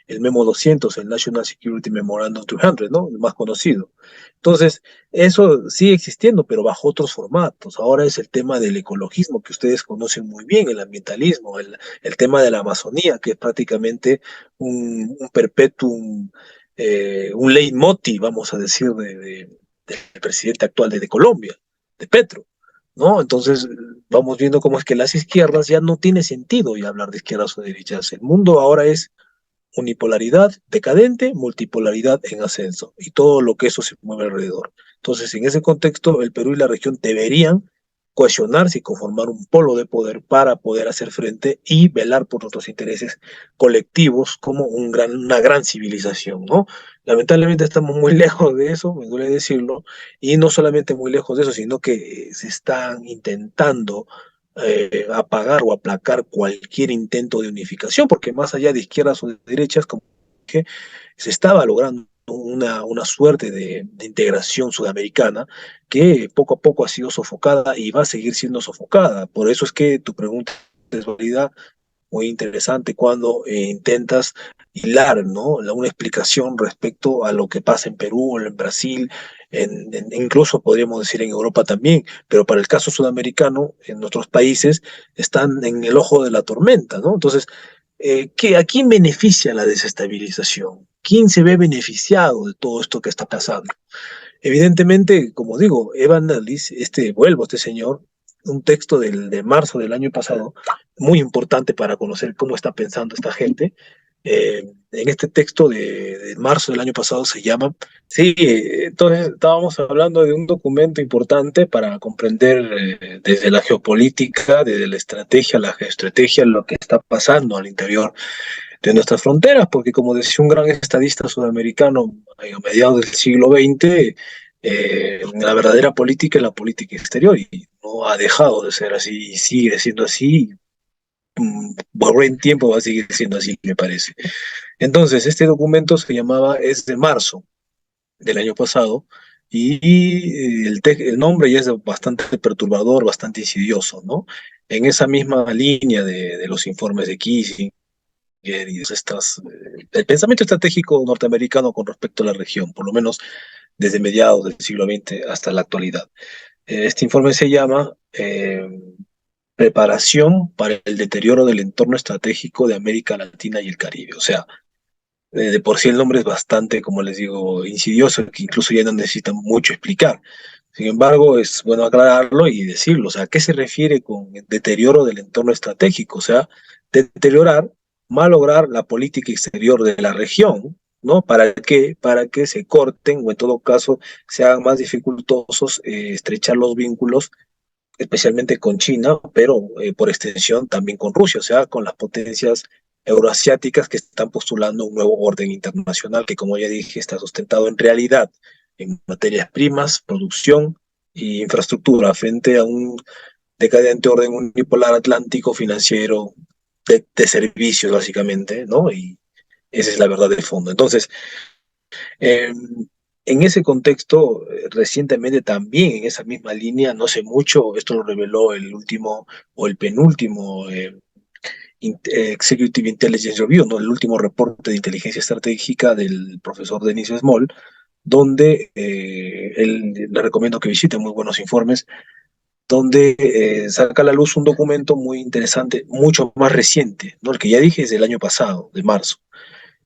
El Memo 200, el National Security Memorandum 200, ¿no? El más conocido. Entonces, eso sigue existiendo, pero bajo otros formatos. Ahora es el tema del ecologismo, que ustedes conocen muy bien, el ambientalismo, el tema de la Amazonía, que es prácticamente un perpetuum, un leitmotiv, vamos a decir, del presidente actual de Colombia, de Petro. ¿No? Entonces vamos viendo cómo es que las izquierdas ya no tiene sentido ya hablar de izquierdas o derechas. El mundo ahora es unipolaridad decadente, multipolaridad en ascenso y todo lo que eso se mueve alrededor. Entonces, en ese contexto, el Perú y la región deberían cohesionarse y conformar un polo de poder para poder hacer frente y velar por nuestros intereses colectivos como una gran civilización, ¿no? Lamentablemente estamos muy lejos de eso, me duele decirlo, y no solamente muy lejos de eso, sino que se están intentando apagar o aplacar cualquier intento de unificación, porque más allá de izquierdas o de derechas, como que se estaba logrando una suerte de integración sudamericana que poco a poco ha sido sofocada y va a seguir siendo sofocada. Por eso es que tu pregunta es válida muy interesante cuando intentas hilar, ¿no? Una explicación respecto a lo que pasa en Perú, en Brasil, incluso podríamos decir en Europa también, pero para el caso sudamericano, en otros países están en el ojo de la tormenta, ¿no? Entonces, ¿a quién beneficia la desestabilización? ¿Quién se ve beneficiado de todo esto que está pasando? Evidentemente, como digo, Evan Ellis, este señor, un texto de marzo del año pasado, muy importante para conocer cómo está pensando esta gente. En este texto de marzo del año pasado se llama, sí, entonces estábamos hablando de un documento importante para comprender desde la geopolítica, desde la geoestrategia, lo que está pasando al interior de nuestras fronteras, porque como decía un gran estadista sudamericano a mediados del siglo XX, la verdadera política es la política exterior y no ha dejado de ser así y sigue siendo así. Por buen tiempo va a seguir siendo así, me parece. Entonces, este documento es de marzo del año pasado y el nombre ya es bastante perturbador, bastante insidioso, ¿no? En esa misma línea de los informes de Kissinger y el pensamiento estratégico norteamericano con respecto a la región, por lo menos desde mediados del siglo XX hasta la actualidad. Este informe se llama Preparación para el deterioro del entorno estratégico de América Latina y el Caribe. O sea, de por sí el nombre es bastante, como les digo, insidioso, que incluso ya no necesita mucho explicar. Sin embargo, es bueno aclararlo y decirlo. O sea, ¿a qué se refiere con el deterioro del entorno estratégico? O sea, deteriorar, malograr la política exterior de la región, ¿no? ¿Para qué? Para que se corten o en todo caso se hagan más dificultosos estrechar los vínculos, especialmente con China, pero por extensión también con Rusia, o sea, con las potencias euroasiáticas que están postulando un nuevo orden internacional que, como ya dije, está sustentado en realidad en materias primas, producción e infraestructura frente a un decadente orden unipolar atlántico financiero de servicios, básicamente, ¿no? Y esa es la verdad de fondo. Entonces, eh, en ese contexto, recientemente también en esa misma línea, no sé mucho, esto lo reveló el último o el penúltimo Executive Intelligence Review, ¿no? El último reporte de inteligencia estratégica del profesor Denis Small, donde él le recomiendo que visite muy buenos informes, donde saca a la luz un documento muy interesante, mucho más reciente, ¿no? El que ya dije es del año pasado, de marzo,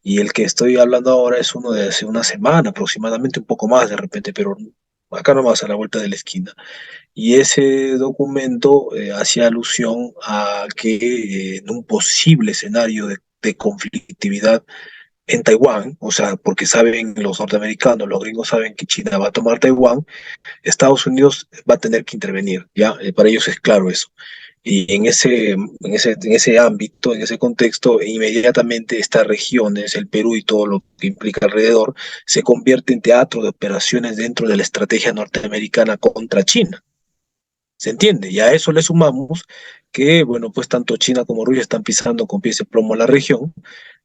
y el que estoy hablando ahora es uno de hace una semana aproximadamente, un poco más de repente, pero acá nomás a la vuelta de la esquina. Y ese documento hacía alusión a que en un posible escenario de conflictividad en Taiwán, o sea, porque saben los norteamericanos, los gringos saben que China va a tomar Taiwán, Estados Unidos va a tener que intervenir, ¿ya? Para ellos es claro eso. Y en ese ámbito, en ese contexto, inmediatamente estas regiones, el Perú y todo lo que implica alrededor, se convierte en teatro de operaciones dentro de la estrategia norteamericana contra China. ¿Se entiende? Y a eso le sumamos que, bueno, pues tanto China como Rusia están pisando con pies de plomo la región,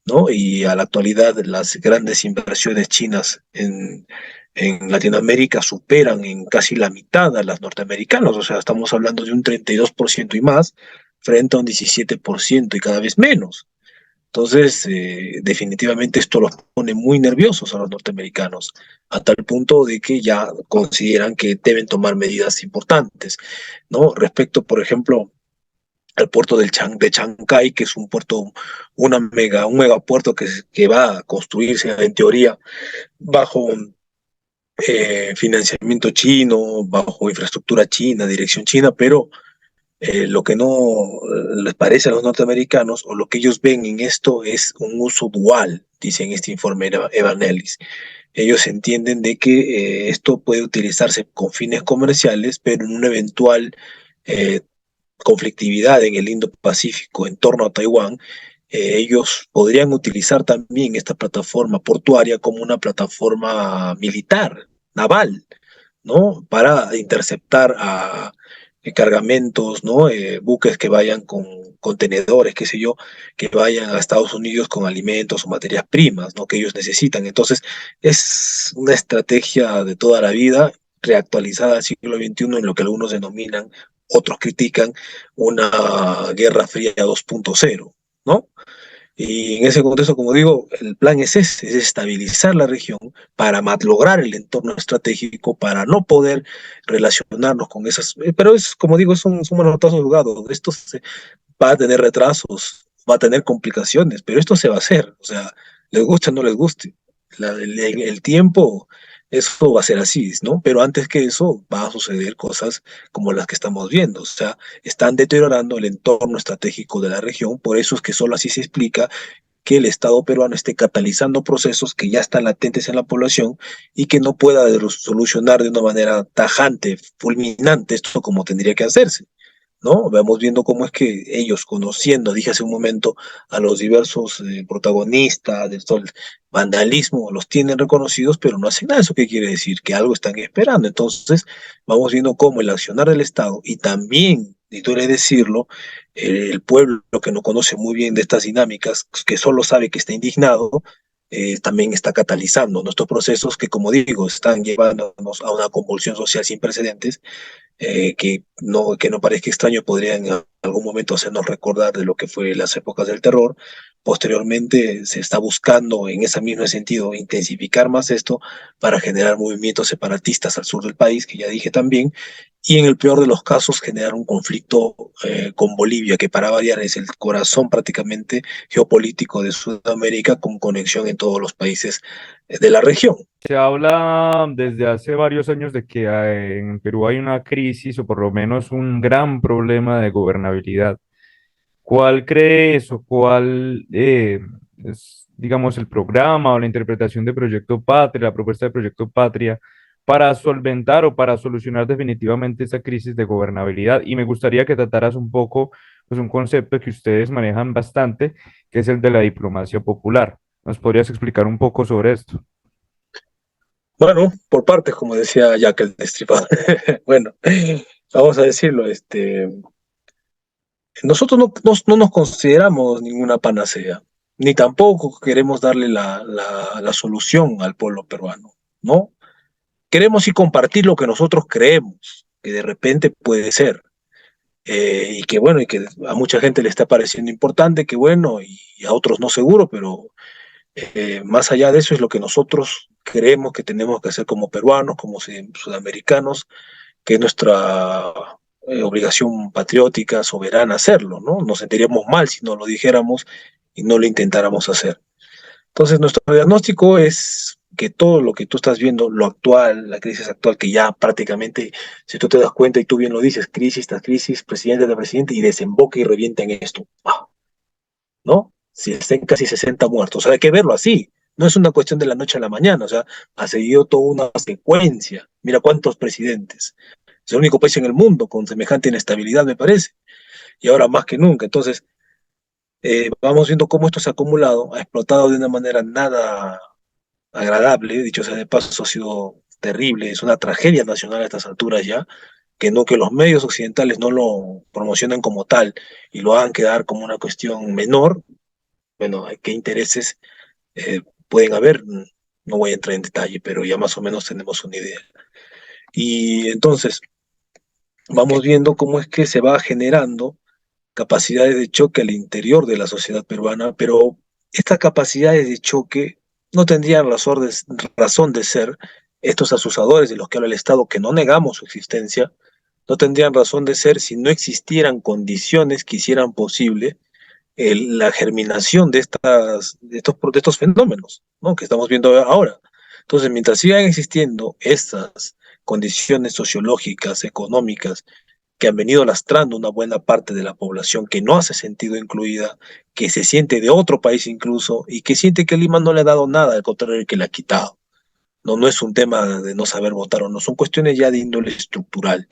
¿no? Y a la actualidad las grandes inversiones chinas en Latinoamérica superan en casi la mitad a las norteamericanas, o sea, estamos hablando de un 32% y más frente a un 17% y cada vez menos. Entonces, definitivamente esto los pone muy nerviosos a los norteamericanos, a tal punto de que ya consideran que deben tomar medidas importantes, ¿no? Respecto, por ejemplo, al puerto de Chancay, que es un puerto, un megapuerto que va a construirse en teoría bajo financiamiento chino, bajo infraestructura china, dirección china, pero lo que no les parece a los norteamericanos o lo que ellos ven en esto es un uso dual, dice en este informe Evan Ellis. Ellos entienden de que esto puede utilizarse con fines comerciales, pero en una eventual eh, conflictividad en el Indo-Pacífico en torno a Taiwán, ellos podrían utilizar también esta plataforma portuaria como una plataforma militar, naval, ¿no? Para interceptar a cargamentos, ¿no? Buques que vayan con contenedores, qué sé yo, que vayan a Estados Unidos con alimentos o materias primas, ¿no? Que ellos necesitan. Entonces, es una estrategia de toda la vida, reactualizada al siglo XXI, en lo que algunos denominan, otros critican, una guerra fría 2.0. ¿no? Y en ese contexto, como digo, el plan es ese, es estabilizar la región para lograr el entorno estratégico, para no poder relacionarnos con esas. Pero es, como digo, son manotazos jugados. Va a tener retrasos, va a tener complicaciones, pero esto se va a hacer. O sea, les guste o no les guste. El tiempo, eso va a ser así, ¿no? Pero antes que eso, va a suceder cosas como las que estamos viendo. O sea, están deteriorando el entorno estratégico de la región. Por eso es que solo así se explica que el Estado peruano esté catalizando procesos que ya están latentes en la población y que no pueda solucionar de una manera tajante, fulminante, esto como tendría que hacerse. ¿No? Vamos viendo cómo es que ellos, conociendo, dije hace un momento, a los diversos protagonistas del vandalismo, los tienen reconocidos, pero no hacen nada. ¿Eso qué quiere decir? Que algo están esperando. Entonces, vamos viendo cómo el accionar del Estado y también, y duele decirlo, el pueblo que no conoce muy bien de estas dinámicas, que solo sabe que está indignado, también está catalizando nuestros procesos que, como digo, están llevándonos a una convulsión social sin precedentes que no parezca extraño, podría en algún momento hacernos recordar de lo que fue las épocas del terror. Posteriormente se está buscando en ese mismo sentido intensificar más esto para generar movimientos separatistas al sur del país, que ya dije también, y en el peor de los casos generar un conflicto con Bolivia, que para variar es el corazón prácticamente geopolítico de Sudamérica, con conexión en todos los países de la región. Se habla desde hace varios años de que en Perú hay una crisis o por lo menos un gran problema de gobernabilidad. ¿Cuál crees o cuál es, digamos, el programa o la interpretación de Proyecto Patria, la propuesta de Proyecto Patria, para solventar o para solucionar definitivamente esa crisis de gobernabilidad? Y me gustaría que trataras un poco, pues, un concepto que ustedes manejan bastante, que es el de la diplomacia popular. ¿Nos podrías explicar un poco sobre esto? Bueno, por partes, como decía Jack el Destripador. Bueno, vamos a decirlo, nosotros no nos consideramos ninguna panacea, ni tampoco queremos darle la solución al pueblo peruano, ¿no? Queremos sí compartir lo que nosotros creemos, que de repente puede ser, y que bueno, y que a mucha gente le está pareciendo importante, que bueno, y a otros no seguro, pero más allá de eso es lo que nosotros creemos que tenemos que hacer como peruanos, como sudamericanos, que es nuestra obligación patriótica, soberana hacerlo, ¿no? Nos sentiríamos mal si no lo dijéramos y no lo intentáramos hacer. Entonces, nuestro diagnóstico es que todo lo que tú estás viendo, lo actual, la crisis actual, que ya prácticamente, si tú te das cuenta y tú bien lo dices, crisis tras crisis, presidente tras presidente, y desemboca y revienta en esto, ¿no? Si estén casi 60 muertos, o sea, hay que verlo así. No es una cuestión de la noche a la mañana, o sea, ha seguido toda una secuencia. Mira cuántos presidentes. Es el único país en el mundo con semejante inestabilidad, me parece, y ahora más que nunca. Entonces, vamos viendo cómo esto se ha acumulado, ha explotado de una manera nada agradable, dicho sea de paso, ha sido terrible, es una tragedia nacional a estas alturas ya, que no que los medios occidentales no lo promocionen como tal y lo hagan quedar como una cuestión menor. Bueno, qué intereses pueden haber, no voy a entrar en detalle, pero ya más o menos tenemos una idea. Y entonces, vamos viendo cómo es que se va generando capacidades de choque al interior de la sociedad peruana, pero estas capacidades de choque no tendrían razón de ser. Estos asusadores de los que habla el Estado, que no negamos su existencia, no tendrían razón de ser si no existieran condiciones que hicieran posible la germinación de estos fenómenos, ¿no? Que estamos viendo ahora. Entonces, mientras sigan existiendo estas condiciones sociológicas, económicas, que han venido lastrando una buena parte de la población que no hace sentido incluida, que se siente de otro país incluso y que siente que Lima no le ha dado nada, al contrario que le ha quitado. No, no es un tema de no saber votar o no, son cuestiones ya de índole estructural.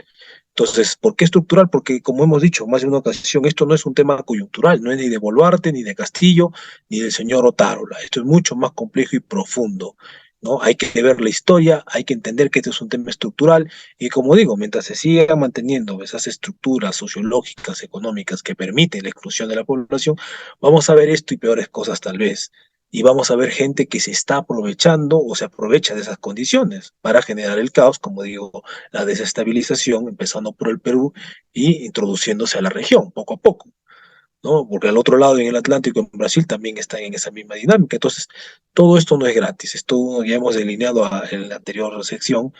Entonces, ¿por qué estructural? Porque, como hemos dicho más de una ocasión, esto no es un tema coyuntural, no es ni de Boluarte, ni de Castillo, ni del señor Otárola. Esto es mucho más complejo y profundo, ¿no? Hay que ver la historia, hay que entender que este es un tema estructural, y como digo, mientras se sigan manteniendo esas estructuras sociológicas, económicas que permiten la exclusión de la población, vamos a ver esto y peores cosas tal vez. Y vamos a ver gente que se está aprovechando o se aprovecha de esas condiciones para generar el caos, como digo, la desestabilización, empezando por el Perú y introduciéndose a la región poco a poco. ¿no? Porque al otro lado, en el Atlántico, en Brasil, también están en esa misma dinámica. Entonces, todo esto no es gratis. Esto ya hemos delineado en la anterior sección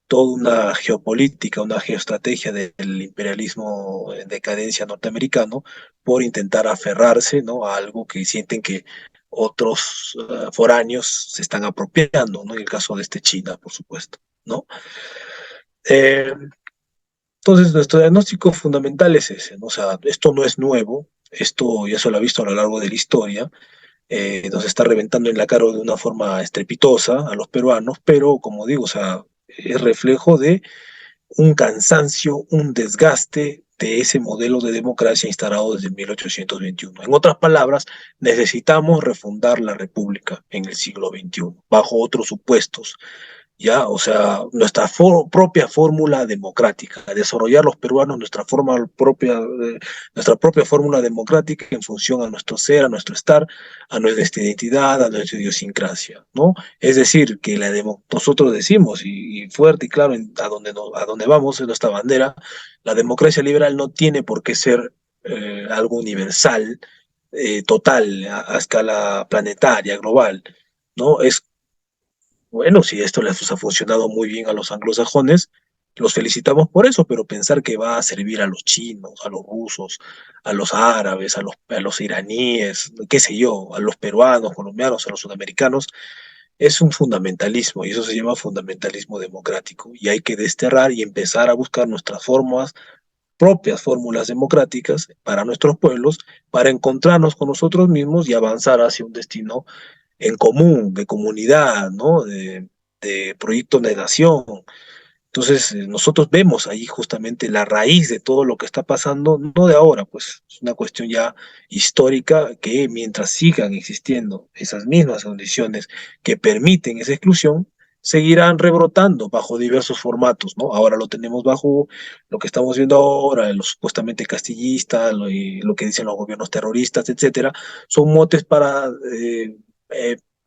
toda una geopolítica, una geoestrategia del imperialismo en decadencia norteamericano por intentar aferrarse, ¿no?, a algo que sienten que otros foráneos se están apropiando, ¿no? En el caso de China, por supuesto, ¿no? Eh, entonces, nuestro diagnóstico fundamental es ese, ¿no? O sea, esto no es nuevo, esto ya se lo ha visto a lo largo de la historia, nos está reventando en la cara de una forma estrepitosa a los peruanos, pero como digo, o sea, es reflejo de un cansancio, un desgaste de ese modelo de democracia instalado desde 1821. En otras palabras, necesitamos refundar la República en el siglo XXI, bajo otros supuestos, ya, o sea, propia fórmula democrática, desarrollar los peruanos nuestra propia fórmula democrática en función a nuestro ser, a nuestro estar, a nuestra identidad, a nuestra idiosincrasia, ¿no? Es decir, que nosotros decimos, y fuerte y claro, a donde vamos, es nuestra bandera, la democracia liberal no tiene por qué ser algo universal, total, a escala planetaria, global, ¿no? Es bueno, si esto les ha funcionado muy bien a los anglosajones, los felicitamos por eso, pero pensar que va a servir a los chinos, a los rusos, a los árabes, a los iraníes, qué sé yo, a los peruanos, colombianos, a los sudamericanos, es un fundamentalismo y eso se llama fundamentalismo democrático. Y hay que desterrar y empezar a buscar nuestras formas, propias fórmulas democráticas para nuestros pueblos, para encontrarnos con nosotros mismos y avanzar hacia un destino en común, de comunidad, ¿no? De proyecto de nación. Entonces, nosotros vemos ahí justamente la raíz de todo lo que está pasando, no de ahora, pues es una cuestión ya histórica que mientras sigan existiendo esas mismas condiciones que permiten esa exclusión, seguirán rebrotando bajo diversos formatos, ¿no? Ahora lo tenemos bajo lo que estamos viendo ahora, los supuestamente castillistas, y lo que dicen los gobiernos terroristas, etcétera, son motes para eh,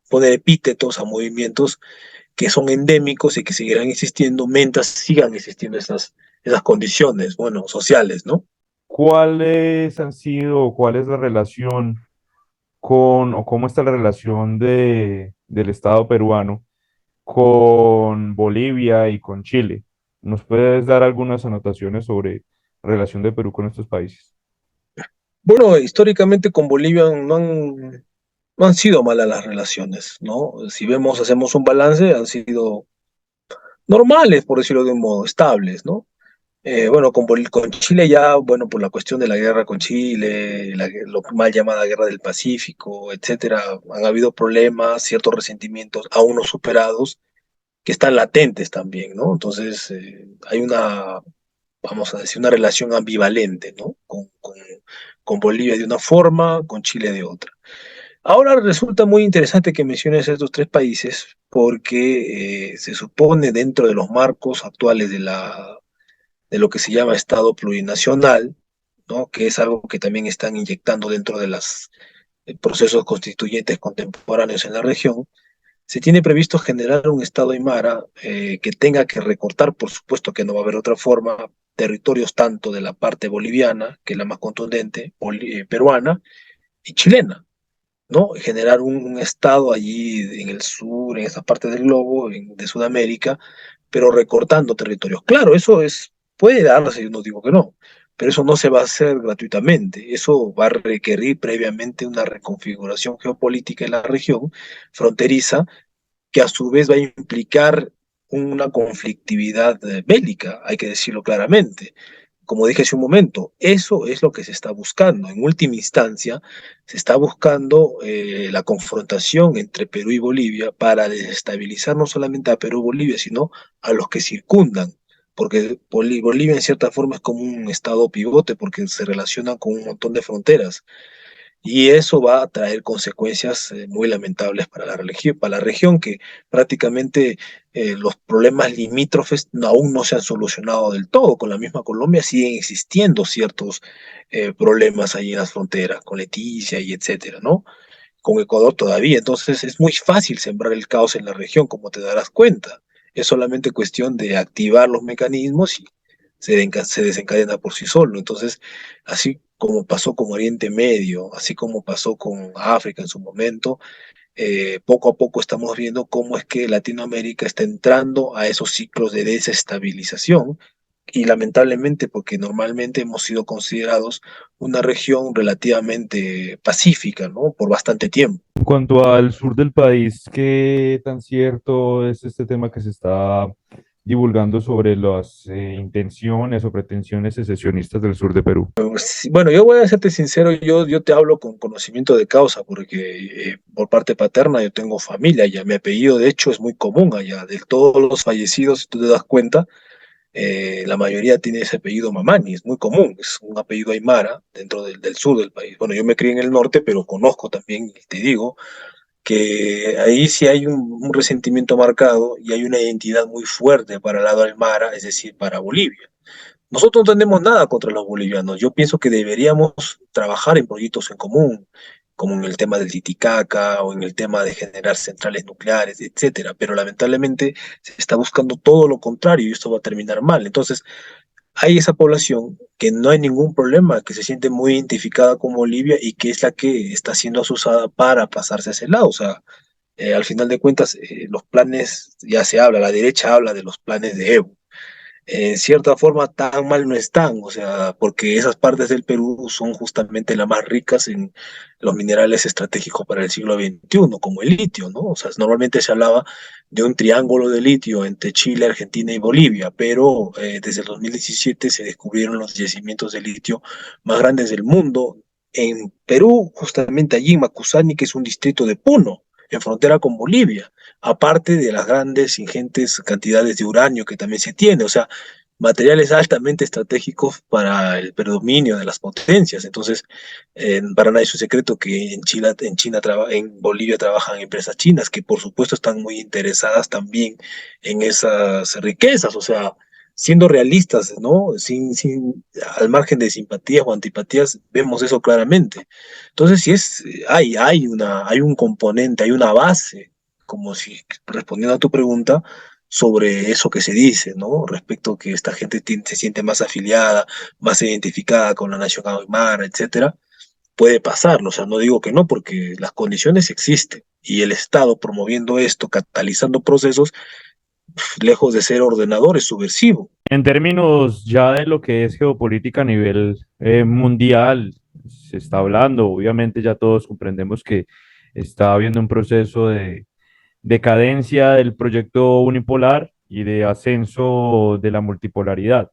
poner epítetos a movimientos que son endémicos y que seguirán existiendo mientras sigan existiendo esas condiciones, bueno, sociales, ¿no? ¿Cuáles han sido o cuál es la relación con, o cómo está la relación del Estado peruano con Bolivia y con Chile? ¿Nos puedes dar algunas anotaciones sobre relación de Perú con estos países? Bueno, históricamente con Bolivia no han sido malas las relaciones, ¿no? Si vemos, hacemos un balance, han sido normales, por decirlo de un modo, estables, ¿no? Bueno, con Chile ya, bueno, por la cuestión de la guerra con Chile, lo mal llamada Guerra del Pacífico, etcétera, han habido problemas, ciertos resentimientos aún no superados, que están latentes también, ¿no? Entonces, hay vamos a decir, una relación ambivalente, ¿no? Con Bolivia de una forma, con Chile de otra. Ahora resulta muy interesante que menciones estos tres países porque se supone dentro de los marcos actuales de lo que se llama Estado plurinacional, ¿no? Que es algo que también están inyectando dentro de los procesos constituyentes contemporáneos en la región, se tiene previsto generar un Estado Aymara que tenga que recortar, por supuesto que no va a haber otra forma, territorios tanto de la parte boliviana, que es la más contundente, peruana, y chilena, ¿no? Generar un Estado allí en el sur, en esa parte del globo, de Sudamérica, pero recortando territorios. Claro, puede darse, yo no digo que no, pero eso no se va a hacer gratuitamente. Eso va a requerir previamente una reconfiguración geopolítica en la región fronteriza que a su vez va a implicar una conflictividad bélica, hay que decirlo claramente. Como dije hace un momento, eso es lo que se está buscando. En última instancia, se está buscando la confrontación entre Perú y Bolivia para desestabilizar no solamente a Perú y Bolivia, sino a los que circundan, porque Bolivia en cierta forma es como un estado pivote porque se relaciona con un montón de fronteras. Y eso va a traer consecuencias muy lamentables para la región, que prácticamente los problemas limítrofes aún no se han solucionado del todo. Con la misma Colombia siguen existiendo ciertos problemas ahí en las fronteras, con Leticia y etcétera, ¿no? Con Ecuador todavía. Entonces es muy fácil sembrar el caos en la región, como te darás cuenta. Es solamente cuestión de activar los mecanismos y se desencadena por sí solo. Entonces, así como pasó con Oriente Medio, así como pasó con África en su momento. Poco a poco estamos viendo cómo es que Latinoamérica está entrando a esos ciclos de desestabilización y lamentablemente porque normalmente hemos sido considerados una región relativamente pacífica, ¿no? Por bastante tiempo. En cuanto al sur del país, ¿qué tan cierto es este tema que se está divulgando sobre las intenciones o pretensiones secesionistas del sur de Perú? Sí, bueno, yo voy a serte sincero, yo te hablo con conocimiento de causa, porque por parte paterna yo tengo familia ya, mi apellido de hecho es muy común allá, de todos los fallecidos, si tú te das cuenta, la mayoría tiene ese apellido Mamani, es muy común, es un apellido aymara dentro del sur del país. Bueno, yo me crié en el norte, pero conozco también, y te digo, que ahí sí hay un resentimiento marcado y hay una identidad muy fuerte para el lado aymara, es decir, para Bolivia. Nosotros no tenemos nada contra los bolivianos. Yo pienso que deberíamos trabajar en proyectos en común, como en el tema del Titicaca o en el tema de generar centrales nucleares, etcétera. Pero lamentablemente se está buscando todo lo contrario y esto va a terminar mal. Entonces, hay esa población que no hay ningún problema, que se siente muy identificada con Bolivia y que es la que está siendo asusada para pasarse a ese lado. O sea, al final de cuentas, los planes, ya se habla, la derecha habla de los planes de Evo en cierta forma tan mal no están, o sea, porque esas partes del Perú son justamente las más ricas en los minerales estratégicos para el siglo XXI, como el litio, ¿no? O sea, normalmente se hablaba de un triángulo de litio entre Chile, Argentina y Bolivia, pero desde el 2017 se descubrieron los yacimientos de litio más grandes del mundo en Perú, justamente allí en Macusani, que es un distrito de Puno, en frontera con Bolivia, aparte de las grandes, ingentes cantidades de uranio que también se tiene, o sea, materiales altamente estratégicos para el predominio de las potencias. Entonces, para nadie es un secreto que en Bolivia trabajan empresas chinas que por supuesto están muy interesadas también en esas riquezas, o sea, siendo realistas, ¿no? Al margen de simpatías o antipatías, vemos eso claramente. Entonces, si es, hay un componente, hay una base, como si respondiendo a tu pregunta, sobre eso que se dice, ¿no? Respecto a que esta gente se siente más afiliada, más identificada con la nación aymara, etcétera, puede pasarlo, o sea, no digo que no, porque las condiciones existen y el Estado promoviendo esto, catalizando procesos, lejos de ser ordenador, es subversivo. En términos ya de lo que es geopolítica a nivel mundial, se está hablando, obviamente ya todos comprendemos que está habiendo un proceso de decadencia del proyecto unipolar y de ascenso de la multipolaridad.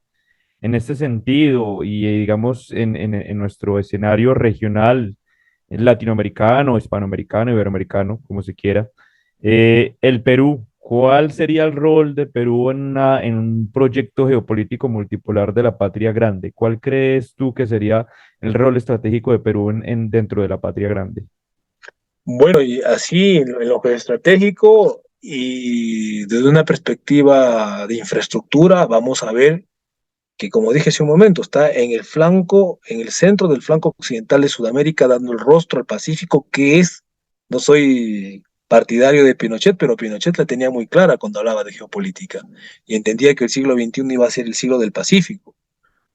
En este sentido, y digamos en nuestro escenario regional, latinoamericano, hispanoamericano, iberoamericano, como se quiera, el Perú, ¿cuál sería el rol de Perú en un proyecto geopolítico multipolar de la patria grande? ¿Cuál crees tú que sería el rol estratégico de Perú dentro de la patria grande? Bueno, y así en lo que es estratégico y desde una perspectiva de infraestructura, vamos a ver que como dije hace un momento, está en el flanco, en el centro del flanco occidental de Sudamérica, dando el rostro al Pacífico, que es, no soy partidario de Pinochet, pero Pinochet la tenía muy clara cuando hablaba de geopolítica y entendía que el siglo XXI iba a ser el siglo del Pacífico,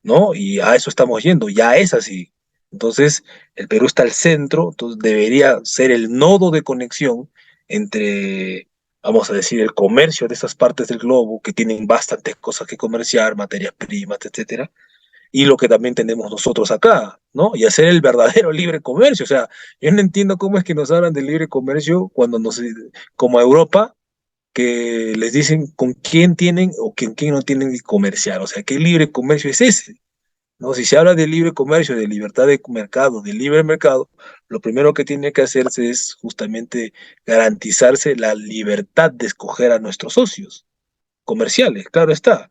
¿no? Y a eso estamos yendo, ya es así. Entonces, el Perú está al centro, entonces debería ser el nodo de conexión entre, vamos a decir, el comercio de esas partes del globo que tienen bastantes cosas que comerciar, materias primas, etcétera, y lo que también tenemos nosotros acá, ¿no? Y hacer el verdadero libre comercio. O sea, yo no entiendo cómo es que nos hablan de libre comercio cuando nos, como a Europa, que les dicen con quién tienen o con quién no tienen que comerciar. O sea, ¿qué libre comercio es ese? ¿No? Si se habla de libre comercio, de libertad de mercado, de libre mercado, lo primero que tiene que hacerse es justamente garantizarse la libertad de escoger a nuestros socios comerciales, claro está.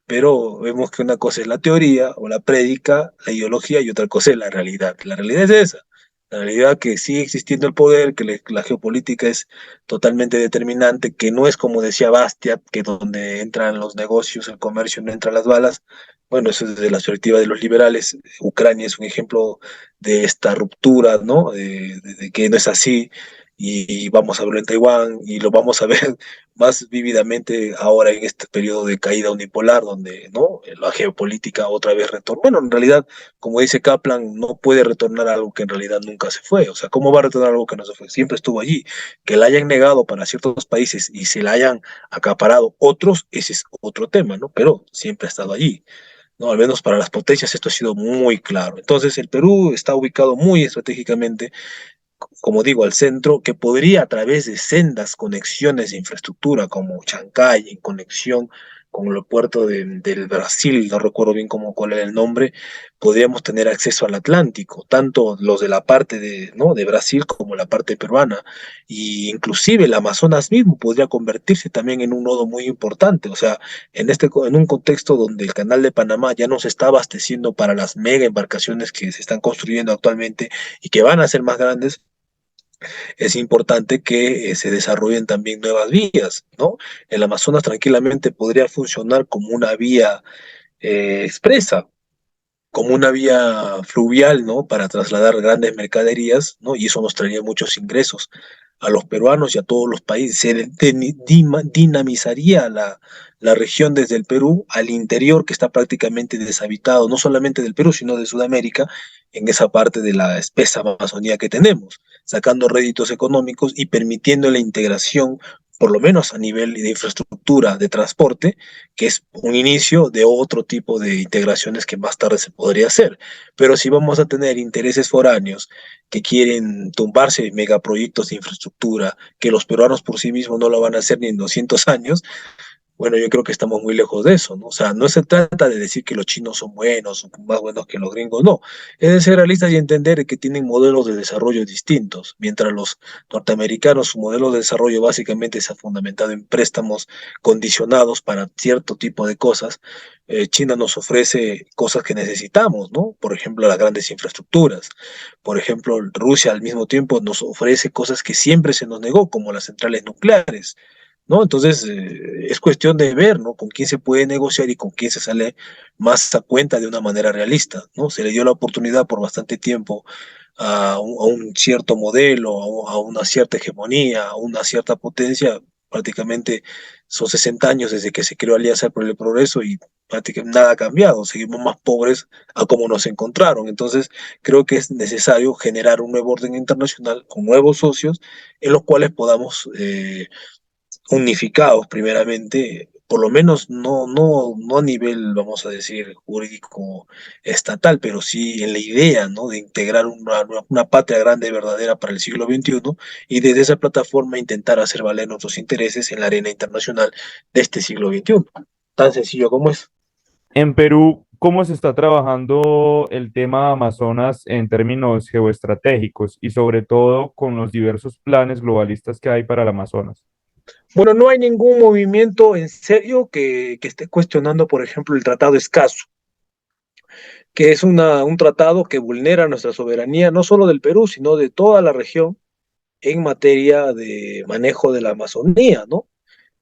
Pero vemos que una cosa es la teoría o la prédica, la ideología y otra cosa es la realidad. La realidad es esa. La realidad que sigue existiendo el poder, que la geopolítica es totalmente determinante, que no es como decía Bastiat, que donde entran los negocios, el comercio, no entran las balas. Bueno, eso es desde la perspectiva de los liberales. Ucrania es un ejemplo de esta ruptura, ¿no? De que no es así. y vamos a verlo en Taiwán y lo vamos a ver más vívidamente ahora en este periodo de caída unipolar, donde ¿no? La geopolítica otra vez retorna. Bueno, en realidad, como dice Kaplan, no puede retornar a algo que en realidad nunca se fue. O sea, ¿cómo va a retornar algo que no se fue? Siempre estuvo allí. Que la hayan negado para ciertos países y se la hayan acaparado otros, ese es otro tema, ¿no? Pero siempre ha estado allí. ¿No? Al menos para las potencias esto ha sido muy claro. Entonces el Perú está ubicado muy estratégicamente, como digo, al centro, que podría a través de sendas conexiones de infraestructura como Chancay, en conexión con el puerto del Brasil, no recuerdo bien cuál era el nombre, podríamos tener acceso al Atlántico, tanto los de la parte ¿no? de Brasil como la parte peruana, y inclusive el Amazonas mismo podría convertirse también en un nodo muy importante, o sea, en un contexto donde el canal de Panamá ya no se está abasteciendo para las mega embarcaciones que se están construyendo actualmente y que van a ser más grandes, es importante que se desarrollen también nuevas vías, ¿no? El Amazonas tranquilamente podría funcionar como una vía expresa, como una vía fluvial, ¿no? Para trasladar grandes mercaderías, ¿no? Y eso nos traería muchos ingresos a los peruanos y a todos los países. Dinamizaría la región desde el Perú al interior, que está prácticamente deshabitado, no solamente del Perú, sino de Sudamérica, en esa parte de la espesa Amazonía que tenemos, sacando réditos económicos y permitiendo la integración, por lo menos a nivel de infraestructura de transporte, que es un inicio de otro tipo de integraciones que más tarde se podría hacer. Pero si vamos a tener intereses foráneos que quieren tumbarse megaproyectos de infraestructura, que los peruanos por sí mismos no lo van a hacer ni en 200 años, bueno, yo creo que estamos muy lejos de eso, ¿no? O sea, no se trata de decir que los chinos son buenos o más buenos que los gringos, no. Es de ser realistas y entender que tienen modelos de desarrollo distintos. Mientras los norteamericanos, su modelo de desarrollo básicamente se ha fundamentado en préstamos condicionados para cierto tipo de cosas, China nos ofrece cosas que necesitamos, ¿no? Por ejemplo, las grandes infraestructuras. Por ejemplo, Rusia al mismo tiempo nos ofrece cosas que siempre se nos negó, como las centrales nucleares. ¿No? Entonces, es cuestión de ver, ¿no? Con quién se puede negociar y con quién se sale más a cuenta de una manera realista, ¿no? Se le dio la oportunidad por bastante tiempo a un cierto modelo, a una cierta hegemonía, a una cierta potencia. Prácticamente son 60 años desde que se creó Alianza por el Progreso y prácticamente nada ha cambiado. Seguimos más pobres a como nos encontraron. Entonces, creo que es necesario generar un nuevo orden internacional con nuevos socios en los cuales podamos unificados primeramente, por lo menos no a nivel, vamos a decir, jurídico estatal, pero sí en la idea, ¿no? De integrar una patria grande y verdadera para el siglo XXI y desde esa plataforma intentar hacer valer nuestros intereses en la arena internacional de este siglo XXI. Tan sencillo como es. En Perú, ¿cómo se está trabajando el tema Amazonas en términos geoestratégicos y sobre todo con los diversos planes globalistas que hay para el Amazonas? Bueno, no hay ningún movimiento en serio que esté cuestionando, por ejemplo, el Tratado Escazú, que es un tratado que vulnera nuestra soberanía, no solo del Perú, sino de toda la región en materia de manejo de la Amazonía, ¿no?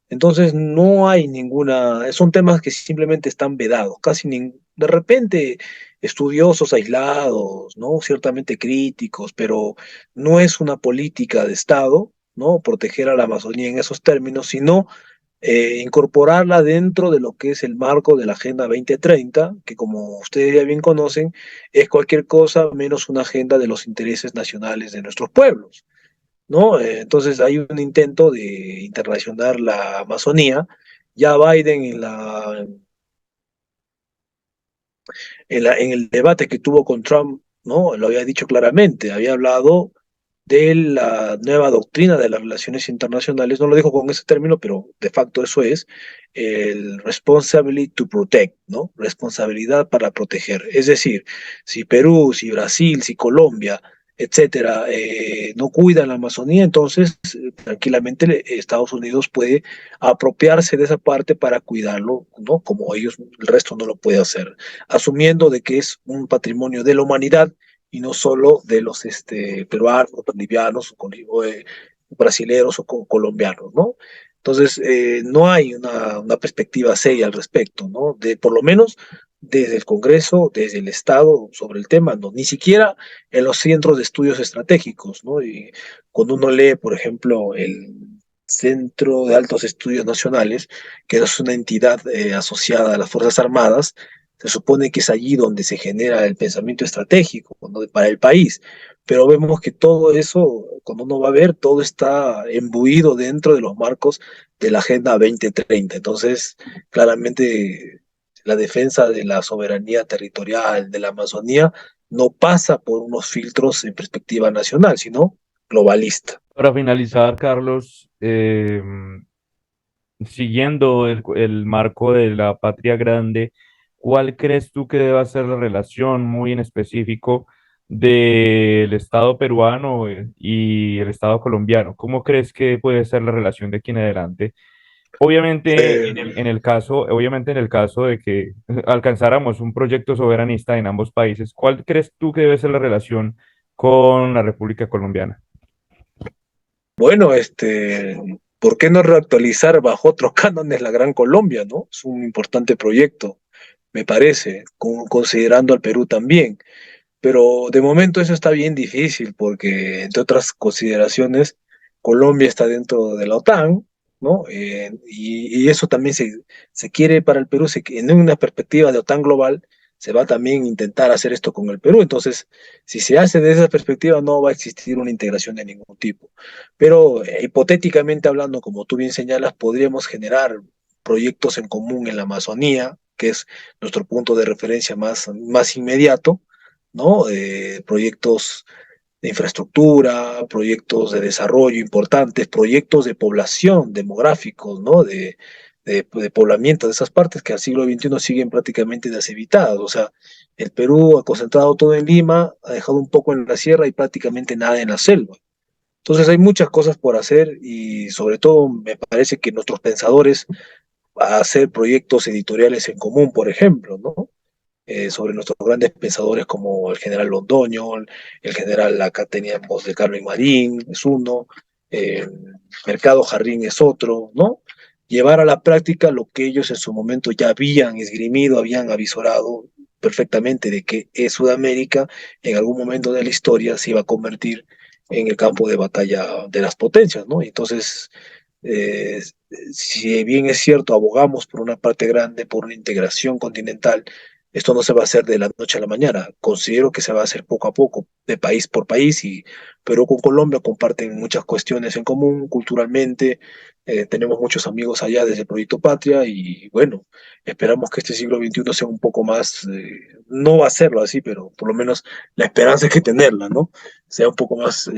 Entonces no hay ninguna, son temas que simplemente están vedados, de repente estudiosos aislados, ¿no? Ciertamente críticos, pero no es una política de Estado, ¿no? Proteger a la Amazonía en esos términos, sino incorporarla dentro de lo que es el marco de la Agenda 2030, que como ustedes ya bien conocen, es cualquier cosa menos una agenda de los intereses nacionales de nuestros pueblos, ¿no? Entonces hay un intento de internacionalizar la Amazonía. Ya Biden en el debate que tuvo con Trump, ¿no? Lo había dicho claramente, había hablado de la nueva doctrina de las relaciones internacionales, no lo dijo con ese término, pero de facto eso es el responsibility to protect, ¿no? Responsabilidad para proteger. Es decir, si Perú, si Brasil, si Colombia, etcétera, no cuidan la Amazonía, entonces tranquilamente Estados Unidos puede apropiarse de esa parte para cuidarlo, ¿no? Como ellos, el resto no lo puede hacer, asumiendo de que es un patrimonio de la humanidad y no solo de los peruanos, bolivianos, brasileros o colombianos, ¿no? Entonces, no hay una perspectiva seria al respecto, ¿no? Por lo menos desde el Congreso, desde el Estado sobre el tema, no, ni siquiera en los centros de estudios estratégicos, ¿no? Y cuando uno lee, por ejemplo, el Centro de Altos Estudios Nacionales, que es una entidad asociada a las Fuerzas Armadas, se supone que es allí donde se genera el pensamiento estratégico, ¿no? Para el país, pero vemos que todo eso, cuando uno va a ver, todo está embuido dentro de los marcos de la Agenda 2030. Entonces, claramente la defensa de la soberanía territorial de la Amazonía no pasa por unos filtros en perspectiva nacional, sino globalista. Para finalizar, Carlos, siguiendo el marco de la patria grande, ¿cuál crees tú que deba ser la relación muy en específico del Estado peruano y el Estado colombiano? ¿Cómo crees que puede ser la relación de aquí en adelante? Obviamente, Eh, obviamente en el caso de que alcanzáramos un proyecto soberanista en ambos países, ¿cuál crees tú que debe ser la relación con la República Colombiana? bueno, ¿por qué no reactualizar bajo otros cánones la Gran Colombia, ¿no? Es un importante proyecto, me parece, considerando al Perú también. Pero de momento eso está bien difícil porque, entre otras consideraciones, Colombia está dentro de la OTAN, ¿no? Y eso también se quiere para el Perú, en una perspectiva de OTAN global, se va también a intentar hacer esto con el Perú. Entonces, si se hace desde esa perspectiva, no va a existir una integración de ningún tipo. Pero hipotéticamente hablando, como tú bien señalas, podríamos generar proyectos en común en la Amazonía, que es nuestro punto de referencia más inmediato, ¿no? Proyectos de infraestructura, proyectos de desarrollo importantes, proyectos de población, demográficos, ¿no? De poblamiento de esas partes que al siglo XXI siguen prácticamente deshabitadas. O sea, el Perú ha concentrado todo en Lima, ha dejado un poco en la sierra y prácticamente nada en la selva. Entonces hay muchas cosas por hacer y sobre todo me parece que nuestros pensadores a hacer proyectos editoriales en común, por ejemplo, ¿no? Sobre nuestros grandes pensadores como el general Londoño, el general, acá teníamos de Carmen Marín, es uno, eh, Mercado Jarrín es otro, ¿no? Llevar a la práctica lo que ellos en su momento ya habían esgrimido, habían avisorado perfectamente de que Sudamérica en algún momento de la historia se iba a convertir en el campo de batalla de las potencias, ¿no? Entonces, eh, si bien es cierto, abogamos por una parte grande, por una integración continental, esto no se va a hacer de la noche a la mañana. Considero que se va a hacer poco a poco, de país por país, y Perú con Colombia comparten muchas cuestiones en común culturalmente. Tenemos muchos amigos allá desde el Proyecto Patria y bueno, esperamos que este siglo XXI sea un poco más, no va a serlo así, pero por lo menos la esperanza es que tenerla, ¿no? Sea un poco más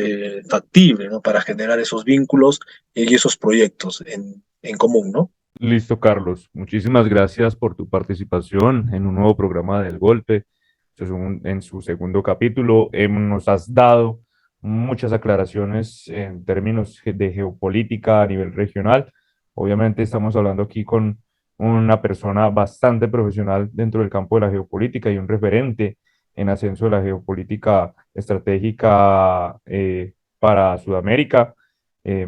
factible, ¿no? Para generar esos vínculos y esos proyectos en común, ¿no? Listo, Carlos. Muchísimas gracias por tu participación en un nuevo programa del Golpe. En su segundo capítulo. Nos has dado muchas aclaraciones en términos de geopolítica a nivel regional. Obviamente estamos hablando aquí con una persona bastante profesional dentro del campo de la geopolítica y un referente en ascenso de la geopolítica estratégica para Sudamérica.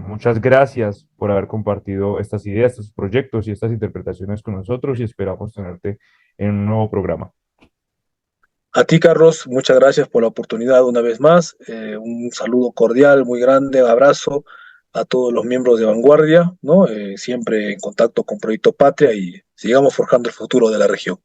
Muchas gracias por haber compartido estas ideas, estos proyectos y estas interpretaciones con nosotros y esperamos tenerte en un nuevo programa. A ti, Carlos, muchas gracias por la oportunidad una vez más. Un saludo cordial, muy grande, abrazo a todos los miembros de Vanguardia, ¿no? Siempre en contacto con Proyecto Patria y sigamos forjando el futuro de la región.